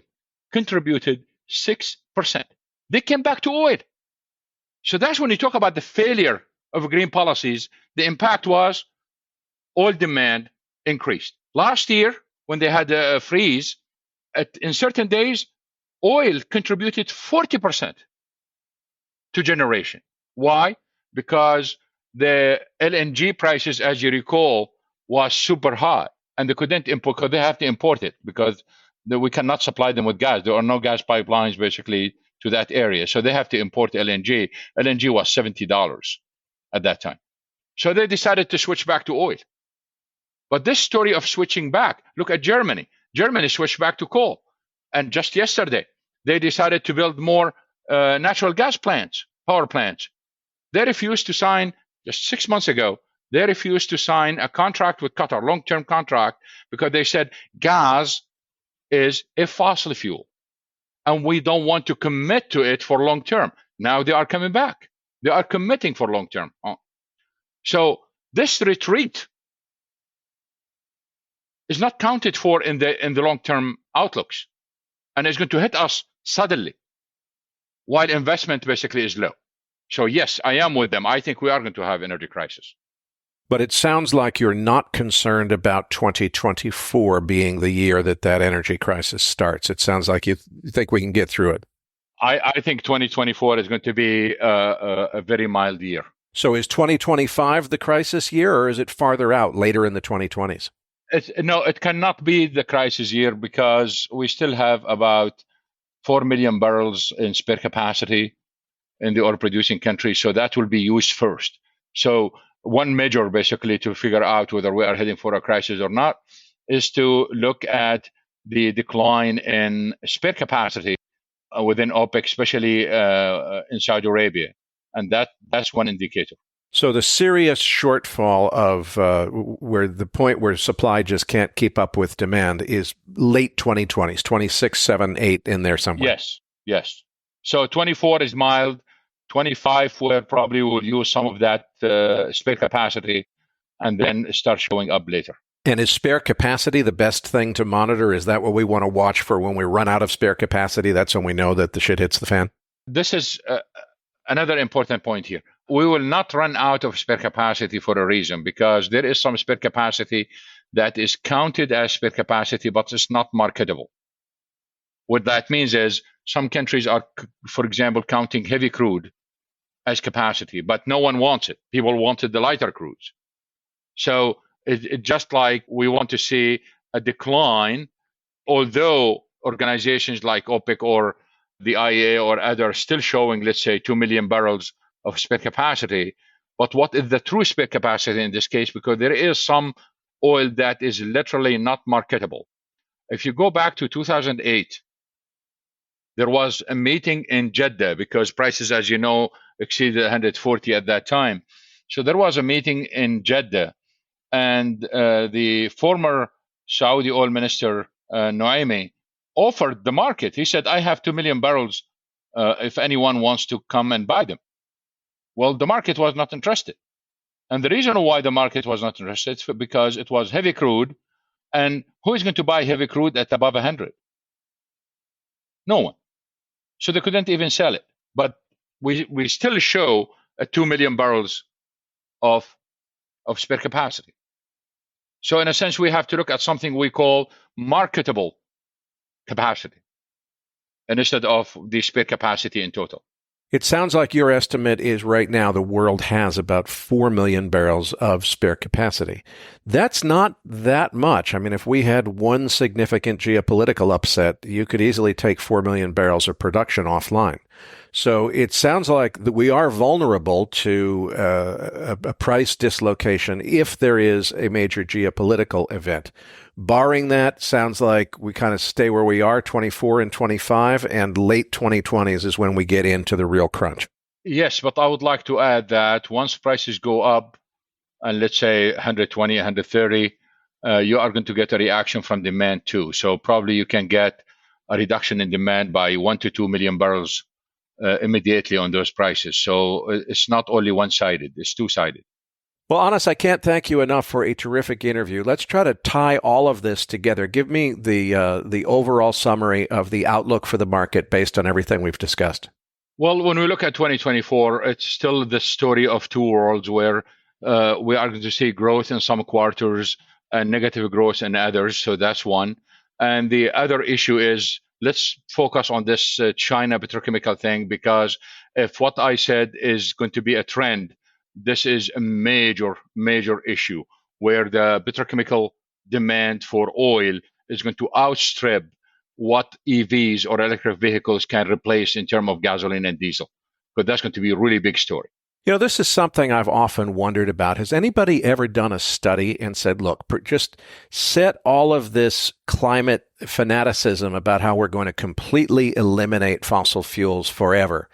contributed 6%. They came back to oil. So that's when you talk about the failure of green policies, the impact was oil demand increased. Last year, when they had a freeze, in certain days, oil contributed 40% to generation. Why? Because the LNG prices, as you recall, was super high, and they couldn't import because they have to import it because we cannot supply them with gas. There are no gas pipelines basically to that area, so they have to import LNG. LNG was $70 at that time, so they decided to switch back to oil. But this story of switching back, look at Germany. Germany switched back to coal, and just yesterday they decided to build more natural gas plants, power plants. They refused to sign, just 6 months ago, they refused to sign a contract with Qatar, long-term contract, because they said gas is a fossil fuel, and we don't want to commit to it for long term. Now they are coming back. They are committing for long term. So this retreat is not counted for in the long-term outlooks, and it's going to hit us suddenly while investment basically is low. So yes, I am with them. I think we are going to have energy crisis. But it sounds like you're not concerned about 2024 being the year that energy crisis starts. It sounds like you think we can get through it. I think 2024 is going to be a very mild year. So is 2025 the crisis year, or is it farther out, later in the 2020s? No, it cannot be the crisis year because we still have about 4 million barrels in spare capacity in the oil-producing countries, so that will be used first. So one measure, basically, to figure out whether we are heading for a crisis or not is to look at the decline in spare capacity within OPEC, especially in Saudi Arabia, and that's one indicator. So the serious shortfall of where the point where supply just can't keep up with demand is late 2020s, 26, 7, 8 in there somewhere. Yes. So 24 is mild. 25, we probably will use some of that spare capacity and then start showing up later. And is spare capacity the best thing to monitor? Is that what we want to watch for when we run out of spare capacity? That's when we know that the shit hits the fan? This is another important point here. We will not run out of spare capacity for a reason, because there is some spare capacity that is counted as spare capacity, but it's not marketable. What that means is some countries are, for example, counting heavy crude as capacity, but no one wants it. People wanted the lighter crudes. So it just like we want to see a decline, although organizations like OPEC or the IEA or others still showing, let's say, 2 million barrels of spare capacity. But what is the true spare capacity in this case? Because there is some oil that is literally not marketable. If you go back to 2008, there was a meeting in Jeddah because prices, as you know, exceeded 140 at that time. So there was a meeting in Jeddah, and the former Saudi oil minister, Noaimi, offered the market. He said, I have 2 million barrels if anyone wants to come and buy them. Well, the market was not interested. And the reason why the market was not interested is because it was heavy crude. And who is going to buy heavy crude at above 100? No one. So they couldn't even sell it. But we still show 2 million barrels of spare capacity. So in a sense, we have to look at something we call marketable capacity instead of the spare capacity in total. It sounds like your estimate is right now the world has about 4 million barrels of spare capacity. That's not that much. I mean, if we had one significant geopolitical upset, you could easily take 4 million barrels of production offline. So it sounds like that we are vulnerable to a price dislocation if there is a major geopolitical event. Barring that, sounds like we kind of stay where we are, 24 and 25, and late 2020s is when we get into the real crunch. Yes, but I would like to add that once prices go up, and let's say 120, 130, you are going to get a reaction from demand too. So probably you can get a reduction in demand by 1 to 2 million barrels immediately on those prices. So it's not only one-sided, it's two-sided. Well, Anas, I can't thank you enough for a terrific interview. Let's try to tie all of this together. Give me the overall summary of the outlook for the market based on everything we've discussed. Well, when we look at 2024, it's still the story of two worlds where we are going to see growth in some quarters and negative growth in others. So that's one. And the other issue is let's focus on this China petrochemical thing, because if what I said is going to be a trend, this is a major, major issue where the petrochemical demand for oil is going to outstrip what EVs or electric vehicles can replace in terms of gasoline and diesel. But that's going to be a really big story. You know, this is something I've often wondered about. Has anybody ever done a study and said, look, just set all of this climate fanaticism about how we're going to completely eliminate fossil fuels forever?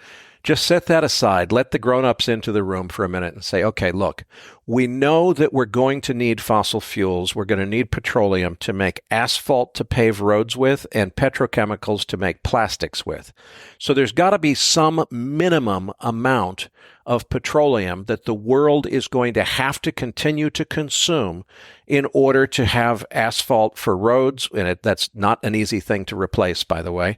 Just set that aside. Let the grown-ups into the room for a minute and say, okay, look, we know that we're going to need fossil fuels. We're going to need petroleum to make asphalt to pave roads with and petrochemicals to make plastics with. So there's got to be some minimum amount of petroleum that the world is going to have to continue to consume in order to have asphalt for roads, and that's not an easy thing to replace, by the way,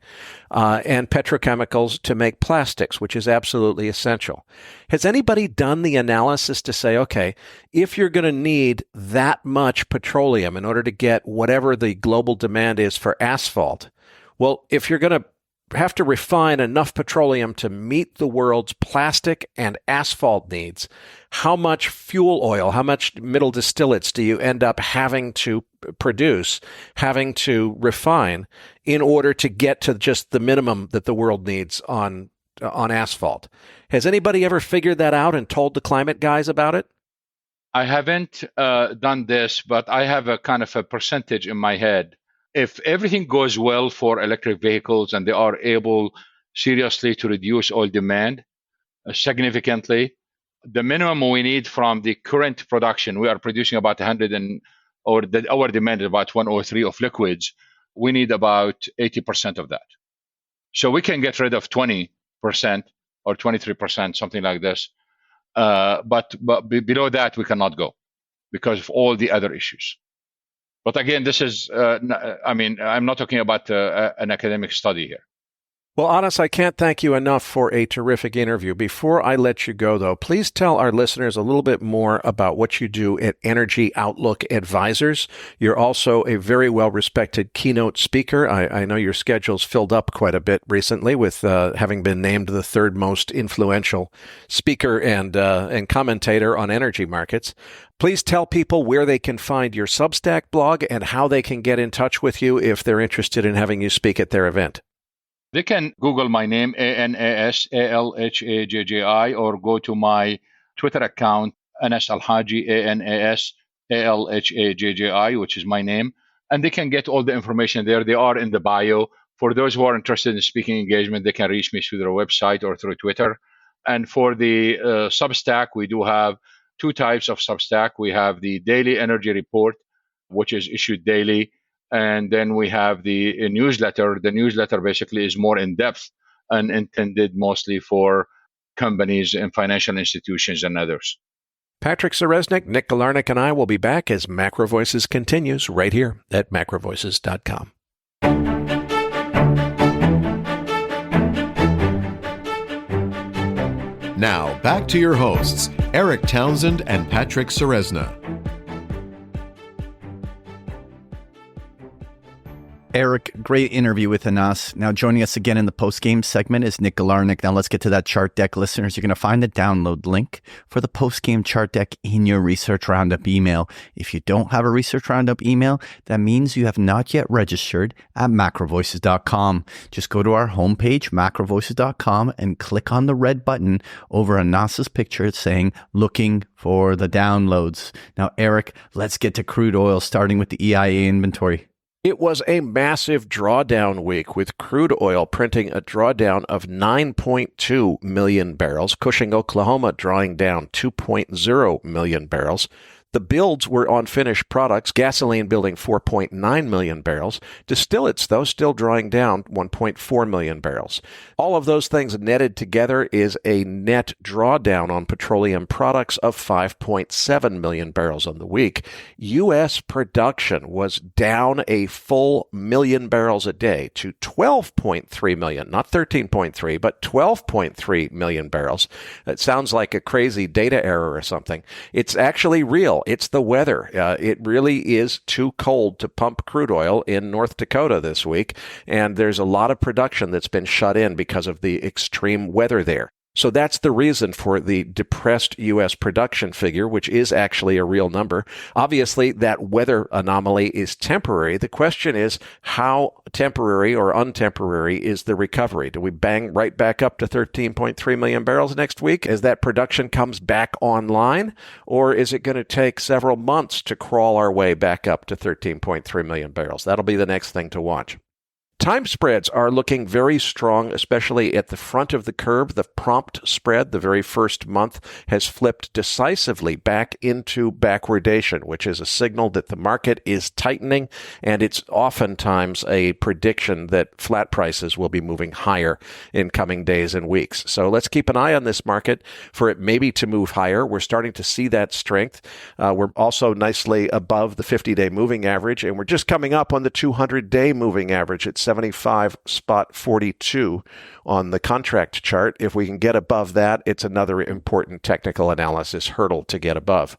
and petrochemicals to make plastics, which is absolutely essential. Has anybody done the analysis to say, okay, if you're going to need that much petroleum in order to get whatever the global demand is for asphalt, well, if you're going to have to refine enough petroleum to meet the world's plastic and asphalt needs, how much fuel oil, how much middle distillates do you end up having to produce, having to refine in order to get to just the minimum that the world needs on asphalt? Has anybody ever figured that out and told the climate guys about it? I haven't done this, but I have a kind of a percentage in my head. If everything goes well for electric vehicles and they are able seriously to reduce oil demand significantly, the minimum we need from the current production, we are producing about 100 our demand is about 103 of liquids. We need about 80% of that. So we can get rid of 20% or 23%, something like this. But below that, we cannot go because of all the other issues. But again, this is, I'm not talking about an academic study here. Well, Anas, I can't thank you enough for a terrific interview. Before I let you go, though, please tell our listeners a little bit more about what you do at Energy Outlook Advisors. You're also a very well-respected keynote speaker. I know your schedule's filled up quite a bit recently with having been named the third most influential speaker and commentator on energy markets. Please tell people where they can find your Substack blog and how they can get in touch with you if they're interested in having you speak at their event. They can Google my name, Anas Alhajji, or go to my Twitter account, Anas Alhajji, Anas Alhajji, which is my name. And they can get all the information there. They are in the bio. For those who are interested in speaking engagement, they can reach me through their website or through Twitter. And for the Substack, we do have two types of Substack. We have the Daily Energy Report, which is issued daily. And then we have the newsletter. The newsletter basically is more in-depth and intended mostly for companies and financial institutions and others. Patrick Seresnik, Nick Galarnik, and I will be back as MacroVoices continues right here at MacroVoices.com. Now, back to your hosts, Eric Townsend and Patrick Seresna. Eric, great interview with Anas. Now joining us again in the post-game segment is Nick Galarnik. Now let's get to that chart deck. Listeners, you're going to find the download link for the post-game chart deck in your Research Roundup email. If you don't have a Research Roundup email, that means you have not yet registered at MacroVoices.com. Just go to our homepage, MacroVoices.com, and click on the red button over Anas's picture saying, looking for the downloads. Now, Eric, let's get to crude oil, starting with the EIA inventory. It was a massive drawdown week with crude oil printing a drawdown of 9.2 million barrels, Cushing, Oklahoma drawing down 2.0 million barrels. The builds were on finished products, gasoline building 4.9 million barrels. Distillates, though, still drawing down 1.4 million barrels. All of those things netted together is a net drawdown on petroleum products of 5.7 million barrels on the week. U.S. production was down a full million barrels a day to 12.3 million, not 13.3, but 12.3 million barrels. It sounds like a crazy data error or something. It's actually real. It's the weather. It really is too cold to pump crude oil in North Dakota this week, and there's a lot of production that's been shut in because of the extreme weather there. So that's the reason for the depressed U.S. production figure, which is actually a real number. Obviously, that weather anomaly is temporary. The question is, how temporary or untemporary is the recovery? Do we bang right back up to 13.3 million barrels next week as that production comes back online? Or is it going to take several months to crawl our way back up to 13.3 million barrels? That'll be the next thing to watch. Time spreads are looking very strong, especially at the front of the curve. The prompt spread, the very first month, has flipped decisively back into backwardation, which is a signal that the market is tightening, and it's oftentimes a prediction that flat prices will be moving higher in coming days and weeks. So let's keep an eye on this market for it maybe to move higher. We're starting to see that strength. We're also nicely above the 50-day moving average, and we're just coming up on the 200-day moving average at 75.42 on the contract chart. If we can get above that, it's another important technical analysis hurdle to get above.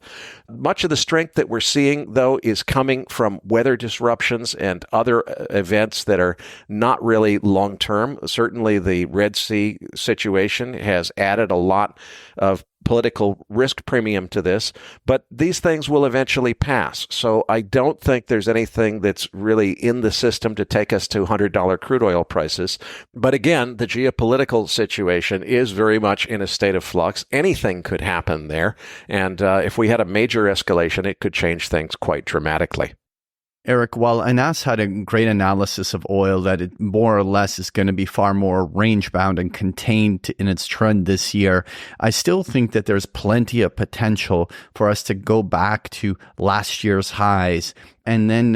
Much of the strength that we're seeing, though, is coming from weather disruptions and other events that are not really long-term. Certainly, the Red Sea situation has added a lot of political risk premium to this, but these things will eventually pass. So I don't think there's anything that's really in the system to take us to $100 crude oil prices. But again, the geopolitical situation is very much in a state of flux. Anything could happen there. And if we had a major escalation, it could change things quite dramatically. Eric, while Anas had a great analysis of oil that it more or less is going to be far more range-bound and contained in its trend this year, I still think that there's plenty of potential for us to go back to last year's highs and then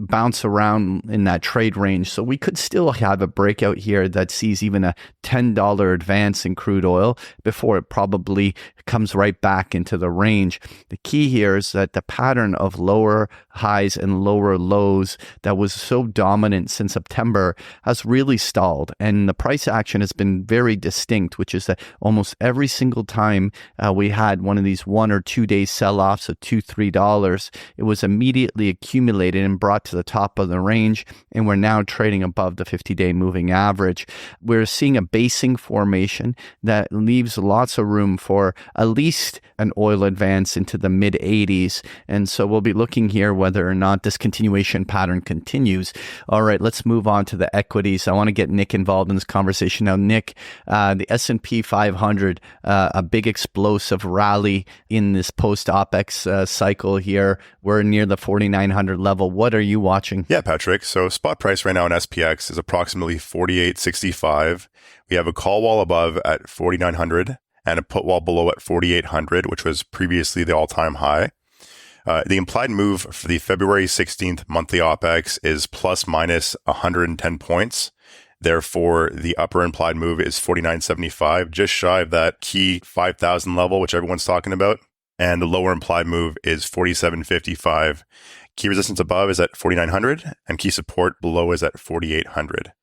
bounce around in that trade range. So we could still have a breakout here that sees even a $10 advance in crude oil before it probably comes right back into the range. The key here is that the pattern of lower highs and lower lows that was so dominant since September has really stalled. And the price action has been very distinct, which is that almost every single time we had one of these 1 or 2 day sell-offs of $2, $3, it was immediately accumulated and brought to the top of the range, and we're now trading above the 50-day moving average. We're seeing a basing formation that leaves lots of room for at least an oil advance into the mid-80s, and so we'll be looking here whether or not this continuation pattern continues. All right, let's move on to the equities. I want to get Nick involved in this conversation. Now, Nick, the S&P 500, a big explosive rally in this post-OPEX cycle here. We're near the 4,900 level. What are you watching? Yeah, Patrick. So spot price right now in SPX is approximately 48.65. We have a call wall above at 4,900 and a put wall below at 4,800, which was previously the all-time high. The implied move for the February 16th monthly OPEX is plus minus 110 points. Therefore, the upper implied move is 49.75, just shy of that key 5,000 level, which everyone's talking about. And the lower implied move is 47.55. Key resistance above is at 4,900 and key support below is at 4,800.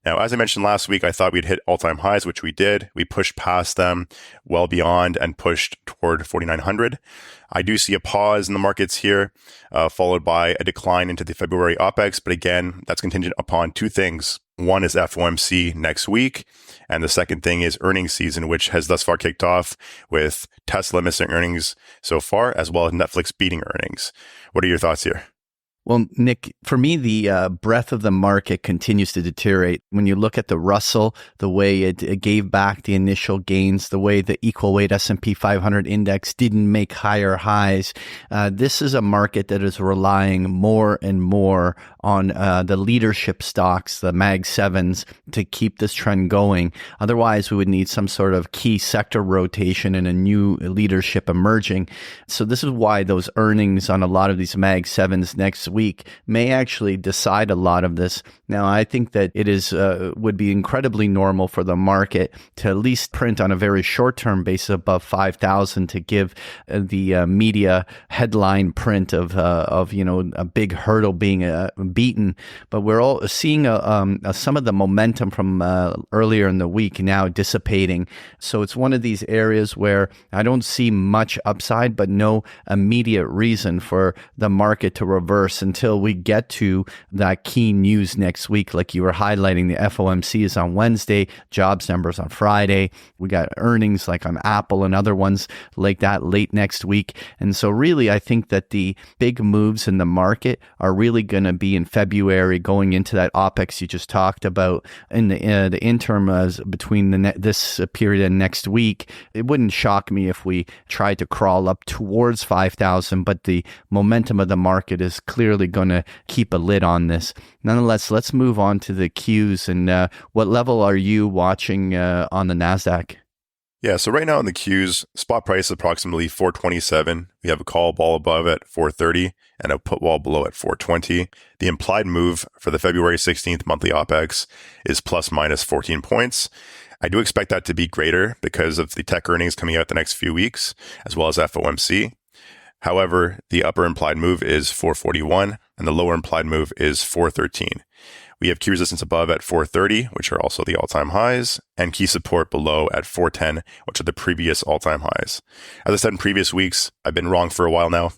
Now, as I mentioned last week, I thought we'd hit all-time highs, which we did. We pushed past them well beyond and pushed toward 4,900. I do see a pause in the markets here, followed by a decline into the February OPEX. But again, that's contingent upon two things. One is FOMC next week. And the second thing is earnings season, which has thus far kicked off with Tesla missing earnings so far, as well as Netflix beating earnings. What are your thoughts here? Well, Nick, for me, the breadth of the market continues to deteriorate. When you look at the Russell, the way it gave back the initial gains, the way the equal weight S&P 500 index didn't make higher highs, this is a market that is relying more and more on the leadership stocks, the Mag 7s, to keep this trend going. Otherwise, we would need some sort of key sector rotation and a new leadership emerging. So this is why those earnings on a lot of these Mag 7s next week may actually decide a lot of this. Now, I think that it is would be incredibly normal for the market to at least print on a very short-term basis above 5,000 to give the media headline print of a big hurdle being beaten. But we're all seeing some of the momentum from earlier in the week now dissipating. So it's one of these areas where I don't see much upside, but no immediate reason for the market to reverse until we get to that key news next week. Like you were highlighting, the FOMC is on Wednesday, jobs numbers on Friday. We got earnings like on Apple and other ones like that late next week. And so really, I think that the big moves in the market are really going to be in February, going into that OPEX you just talked about. In the interim, between this period and next week, it wouldn't shock me if we tried to crawl up towards 5,000, but the momentum of the market is clearly going to keep a lid on this. Nonetheless, let's move on to the Qs. And what level are you watching on the NASDAQ? Yeah, so right now in the Qs, spot price is approximately 427. We have a call ball above at 430 and a put wall below at 420. The implied move for the February 16th monthly OPEX is plus minus 14 points. I do expect that to be greater because of the tech earnings coming out the next few weeks, as well as FOMC. However, the upper implied move is 441 and the lower implied move is 413. We have key resistance above at 430, which are also the all-time highs, and key support below at 410, which are the previous all-time highs. As I said in previous weeks, I've been wrong for a while now.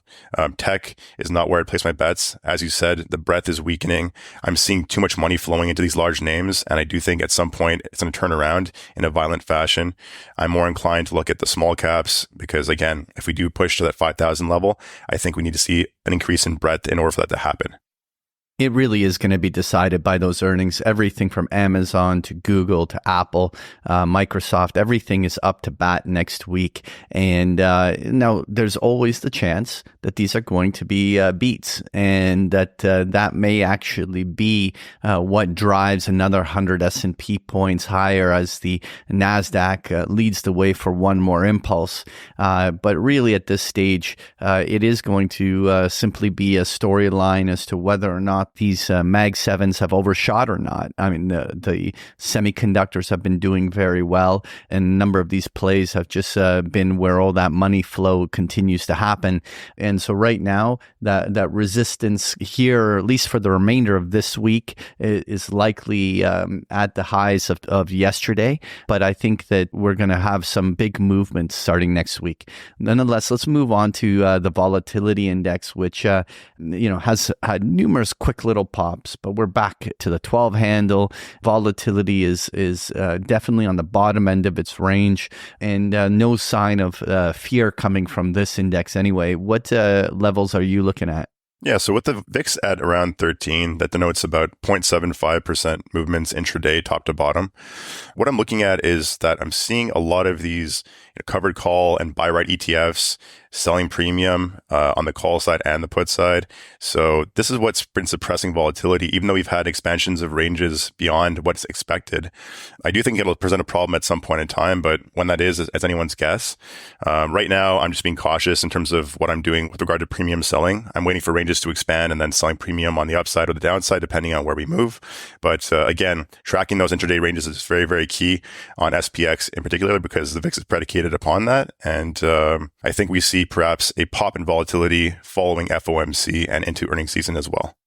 Tech is not where I'd place my bets. As you said, the breadth is weakening. I'm seeing too much money flowing into these large names, and I do think at some point it's going to turn around in a violent fashion. I'm more inclined to look at the small caps because, again, if we do push to that 5,000 level, I think we need to see an increase in breadth in order for that to happen. It really is going to be decided by those earnings. Everything from Amazon to Google to Apple, Microsoft, everything is up to bat next week. And now there's always the chance that these are going to be beats, and that may actually be what drives another 100 S&P points higher as the NASDAQ leads the way for one more impulse. But really at this stage, it is going to simply be a storyline as to whether or not these Mag 7s have overshot or not. I mean, the semiconductors have been doing very well, and a number of these plays have just been where all that money flow continues to happen. And so right now, that resistance here, at least for the remainder of this week, is likely at the highs of yesterday. But I think that we're going to have some big movements starting next week. Nonetheless, let's move on to the volatility index, which has had numerous quick little pops, but we're back to the 12 handle. Volatility is definitely on the bottom end of its range, and no sign of fear coming from this index anyway. What levels are you looking at? Yeah, so with the VIX at around 13, that denotes about 0.75% movements intraday top to bottom. What I'm looking at is that I'm seeing a lot of these covered call and buy right ETFs selling premium on the call side and the put side. So this is what's been suppressing volatility, even though we've had expansions of ranges beyond what's expected. I do think it'll present a problem at some point in time, but when that is anyone's guess. Right now, I'm just being cautious in terms of what I'm doing with regard to premium selling. I'm waiting for ranges to expand and then selling premium on the upside or the downside, depending on where we move. But again, tracking those intraday ranges is very, very key on SPX in particular, because the VIX is predicated upon that. And I think we see perhaps a pop in volatility following FOMC and into earnings season as well.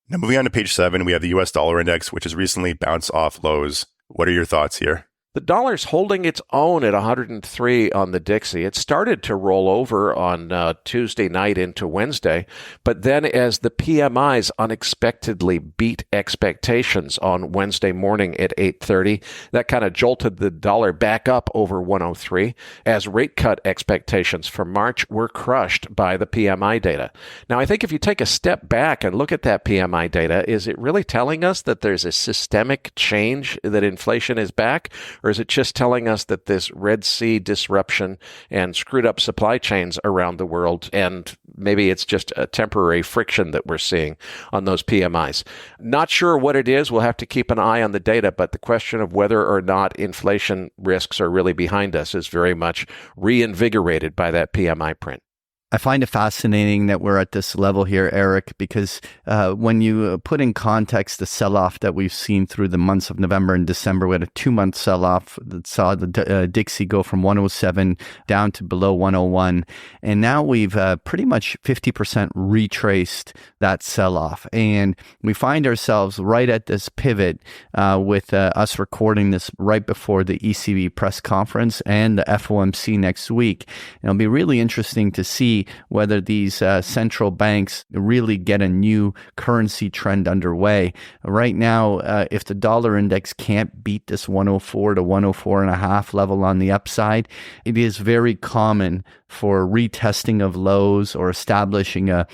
Now, moving on to page 7, we have the US dollar index, which has recently bounced off lows. What are your thoughts here? The dollar's holding its own at 103 on the Dixie. It started to roll over on Tuesday night into Wednesday, but then as the PMIs unexpectedly beat expectations on Wednesday morning at 8:30, that kind of jolted the dollar back up over 103 as rate cut expectations for March were crushed by the PMI data. Now, I think if you take a step back and look at that PMI data, is it really telling us that there's a systemic change, that inflation is back? Or is it just telling us that this Red Sea disruption and screwed up supply chains around the world, and maybe it's just a temporary friction that we're seeing on those PMIs? Not sure what it is. We'll have to keep an eye on the data, but the question of whether or not inflation risks are really behind us is very much reinvigorated by that PMI print. I find it fascinating that we're at this level here, Eric, because when you put in context the sell-off that we've seen through the months of November and December, we had a 2-month sell-off that saw the Dixie go from 107 down to below 101. And now we've pretty much 50% retraced that sell-off. And we find ourselves right at this pivot with us recording this right before the ECB press conference and the FOMC next week. And it'll be really interesting to see whether these central banks really get a new currency trend underway. Right now, if the dollar index can't beat this 104 to 104.5 level on the upside, it is very common for retesting of lows or establishing a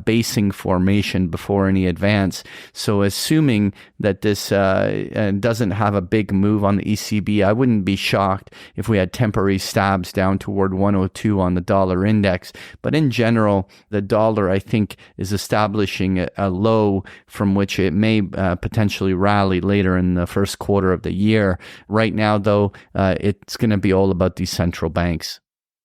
basing formation before any advance. So assuming that this doesn't have a big move on the ECB, I wouldn't be shocked if we had temporary stabs down toward 102 on the dollar index. But in general, the dollar, I think, is establishing a low from which it may potentially rally later in the first quarter of the year. Right now, though, it's going to be all about these central banks.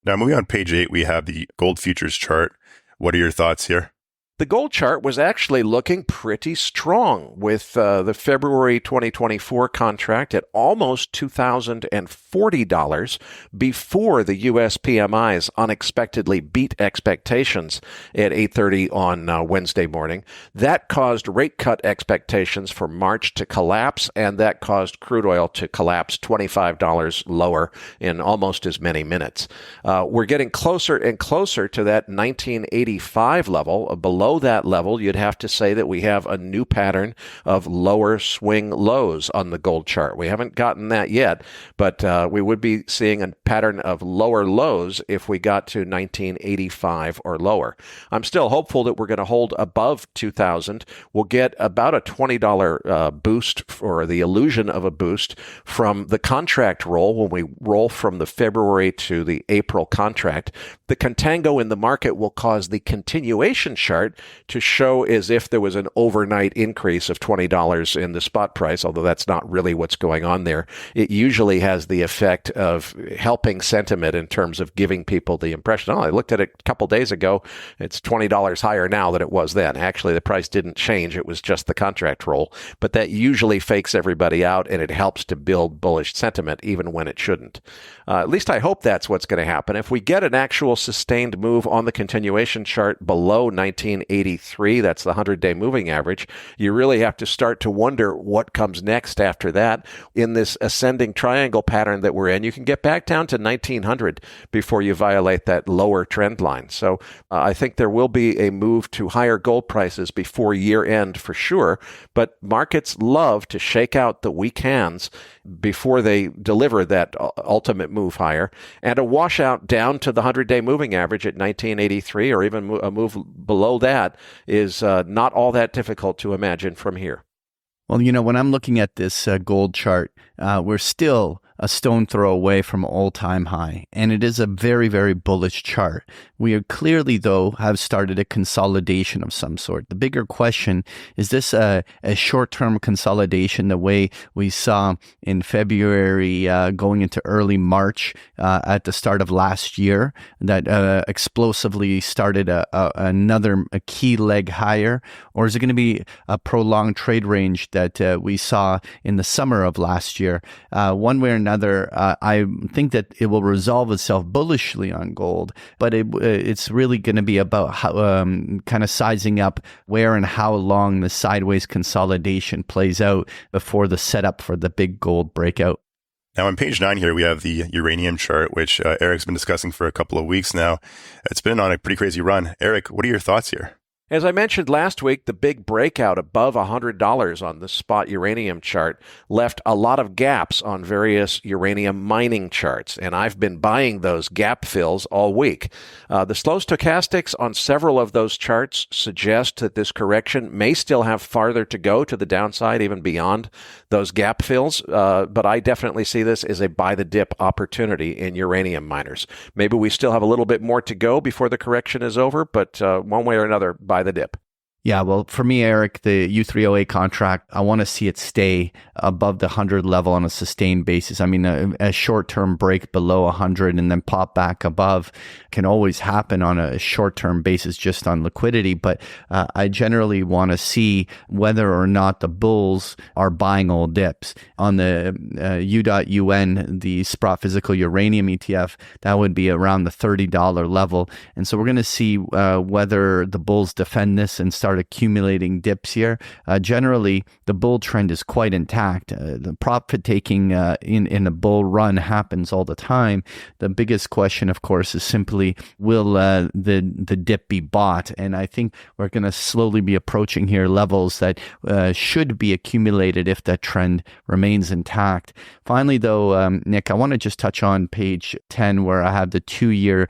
Now, moving on page 8, we have the gold futures chart. What are your thoughts here? The gold chart was actually looking pretty strong with the February 2024 contract at almost $2,040 before the U.S. PMIs unexpectedly beat expectations at 8:30 on Wednesday morning. That caused rate cut expectations for March to collapse, and that caused crude oil to collapse $25 lower in almost as many minutes. We're getting closer and closer to that 1985 level. Below that level, you'd have to say that we have a new pattern of lower swing lows on the gold chart. We haven't gotten that yet, but we would be seeing a pattern of lower lows if we got to 1985 or lower. I'm still hopeful that we're going to hold above 2,000. We'll get about a $20 boost, or the illusion of a boost, from the contract roll when we roll from the February to the April contract. The contango in the market will cause the continuation chart to show as if there was an overnight increase of $20 in the spot price, although that's not really what's going on there. It usually has the effect of helping sentiment in terms of giving people the impression, I looked at it a couple days ago, it's $20 higher now than it was then. Actually, the price didn't change. It was just the contract roll. But that usually fakes everybody out, and it helps to build bullish sentiment even when it shouldn't. At least I hope that's what's going to happen. If we get an actual sustained move on the continuation chart below 1983, that's the 100-day moving average, you really have to start to wonder what comes next after that. In this ascending triangle pattern that we're in, you can get back down to 1900 before you violate that lower trend line. So I think there will be a move to higher gold prices before year end for sure, but markets love to shake out the weak hands before they deliver that ultimate move higher, and a washout down to the 100-day moving average at 1983 or even a move below that is not all that difficult to imagine from here. Well, when I'm looking at this gold chart, we're still a stone throw away from all-time high, and it is a very, very bullish chart. We are clearly, though, have started a consolidation of some sort. The bigger question, is this a short-term consolidation the way we saw in February going into early March at the start of last year that explosively started another key leg higher? Or is it going to be a prolonged trade range that we saw in the summer of last year? One way or another, I think that it will resolve itself bullishly on gold, but it's really going to be about how, kind of sizing up where and how long the sideways consolidation plays out before the setup for the big gold breakout. Now on page 9 here, we have the uranium chart, which Eric's been discussing for a couple of weeks now. It's been on a pretty crazy run. Eric, what are your thoughts here? As I mentioned last week, the big breakout above $100 on the spot uranium chart left a lot of gaps on various uranium mining charts, and I've been buying those gap fills all week. The slow stochastics on several of those charts suggest that this correction may still have farther to go to the downside, even beyond those gap fills, but I definitely see this as a buy-the-dip opportunity in uranium miners. Maybe we still have a little bit more to go before the correction is over, but one way or another, buy the dip. Yeah, well, for me, Eric, the U308 contract, I want to see it stay above the 100 level on a sustained basis. I mean, a short-term break below 100 and then pop back above can always happen on a short-term basis just on liquidity. But I generally want to see whether or not the bulls are buying old dips. On the U.UN, the Sprott Physical Uranium ETF, that would be around the $30 level. And so we're going to see whether the bulls defend this and start accumulating dips here. Generally, the bull trend is quite intact. The profit taking in a bull run happens all the time. The biggest question, of course, is simply, will the dip be bought? And I think we're going to slowly be approaching here levels that should be accumulated if that trend remains intact. Finally, though, Nick, I want to just touch on page 10 where I have the 2-year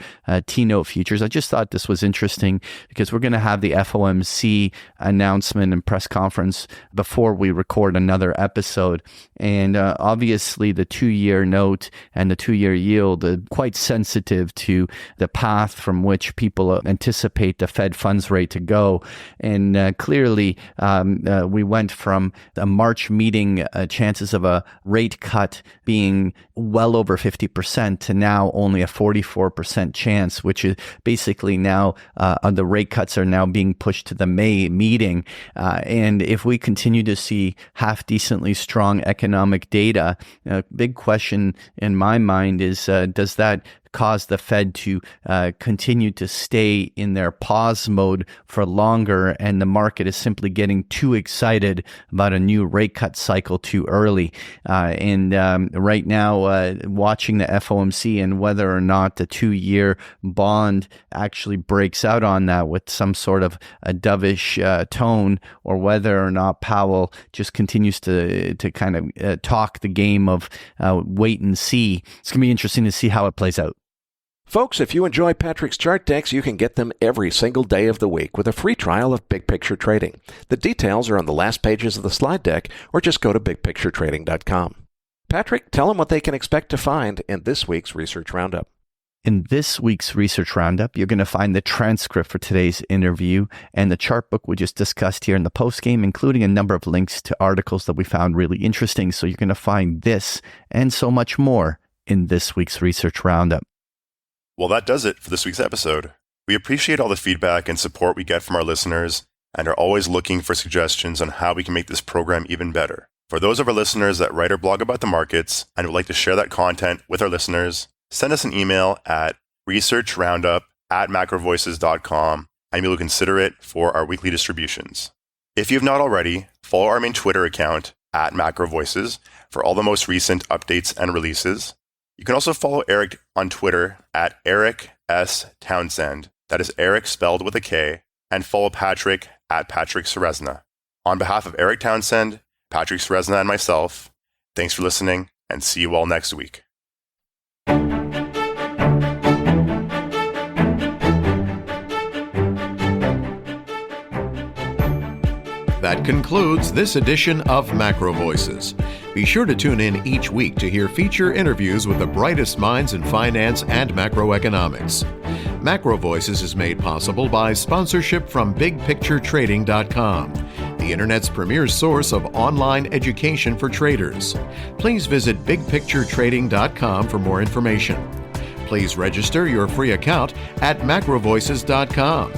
T-note futures. I just thought this was interesting because we're going to have the FOMC announcement and press conference before we record another episode. And obviously the 2-year note and the 2-year yield are quite sensitive to the path from which people anticipate the Fed funds rate to go. And clearly we went from the March meeting chances of a rate cut being well over 50% to now only a 44% chance, which is basically now the rate cuts are now being pushed to the May meeting. And if we continue to see half decently strong economic data, a big question in my mind is, does that cause the Fed to continue to stay in their pause mode for longer, and the market is simply getting too excited about a new rate cut cycle too early. And right now, watching the FOMC and whether or not the 2-year bond actually breaks out on that with some sort of a dovish tone, or whether or not Powell just continues to kind of talk the game of wait and see. It's going to be interesting to see how it plays out. Folks, if you enjoy Patrick's chart decks, you can get them every single day of the week with a free trial of Big Picture Trading. The details are on the last pages of the slide deck, or just go to bigpicturetrading.com. Patrick, tell them what they can expect to find in this week's Research Roundup. In this week's Research Roundup, you're going to find the transcript for today's interview and the chart book we just discussed here in the postgame, including a number of links to articles that we found really interesting. So you're going to find this and so much more in this week's Research Roundup. Well, that does it for this week's episode. We appreciate all the feedback and support we get from our listeners and are always looking for suggestions on how we can make this program even better. For those of our listeners that write or blog about the markets and would like to share that content with our listeners, send us an email at researchroundup@macrovoices.com and we will consider it for our weekly distributions. If you have not already, follow our main Twitter account @MacroVoices for all the most recent updates and releases. You can also follow Eric on Twitter @EricSTownsend. That is Eric spelled with a K. And follow Patrick @PatrickSeresna. On behalf of Eric Townsend, Patrick Seresna, and myself, thanks for listening and see you all next week. That concludes this edition of MacroVoices. Be sure to tune in each week to hear feature interviews with the brightest minds in finance and macroeconomics. MacroVoices is made possible by sponsorship from BigPictureTrading.com, the Internet's premier source of online education for traders. Please visit BigPictureTrading.com for more information. Please register your free account at MacroVoices.com.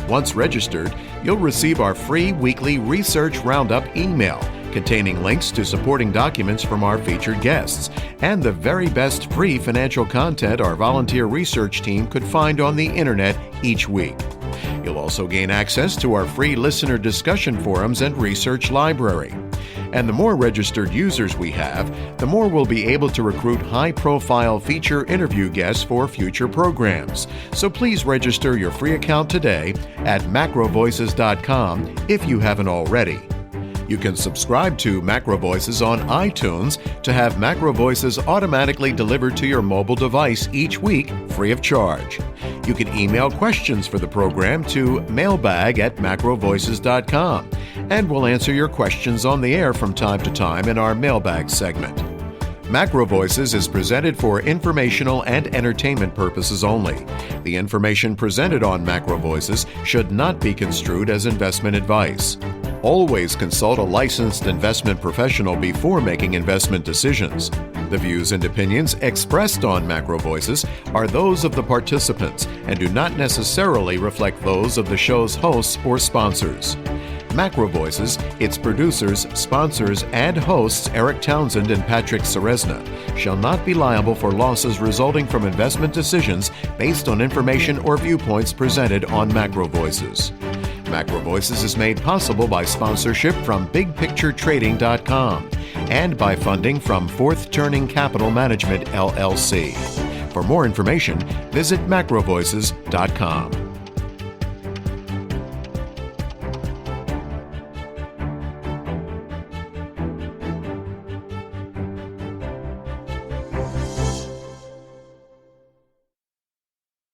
Once registered, you'll receive our free weekly Research Roundup email containing links to supporting documents from our featured guests and the very best free financial content our volunteer research team could find on the internet each week. You'll also gain access to our free listener discussion forums and research library. And the more registered users we have, the more we'll be able to recruit high-profile feature interview guests for future programs. So please register your free account today at MacroVoices.com if you haven't already. You can subscribe to MacroVoices on iTunes to have MacroVoices automatically delivered to your mobile device each week, free of charge. You can email questions for the program to mailbag@macrovoices.com, and we'll answer your questions on the air from time to time in our mailbag segment. MacroVoices is presented for informational and entertainment purposes only. The information presented on MacroVoices should not be construed as investment advice. Always consult a licensed investment professional before making investment decisions. The views and opinions expressed on MacroVoices are those of the participants and do not necessarily reflect those of the show's hosts or sponsors. MacroVoices, its producers, sponsors, and hosts Eric Townsend and Patrick Ceresna shall not be liable for losses resulting from investment decisions based on information or viewpoints presented on MacroVoices. MacroVoices is made possible by sponsorship from BigPictureTrading.com and by funding from Fourth Turning Capital Management, LLC. For more information, visit MacroVoices.com.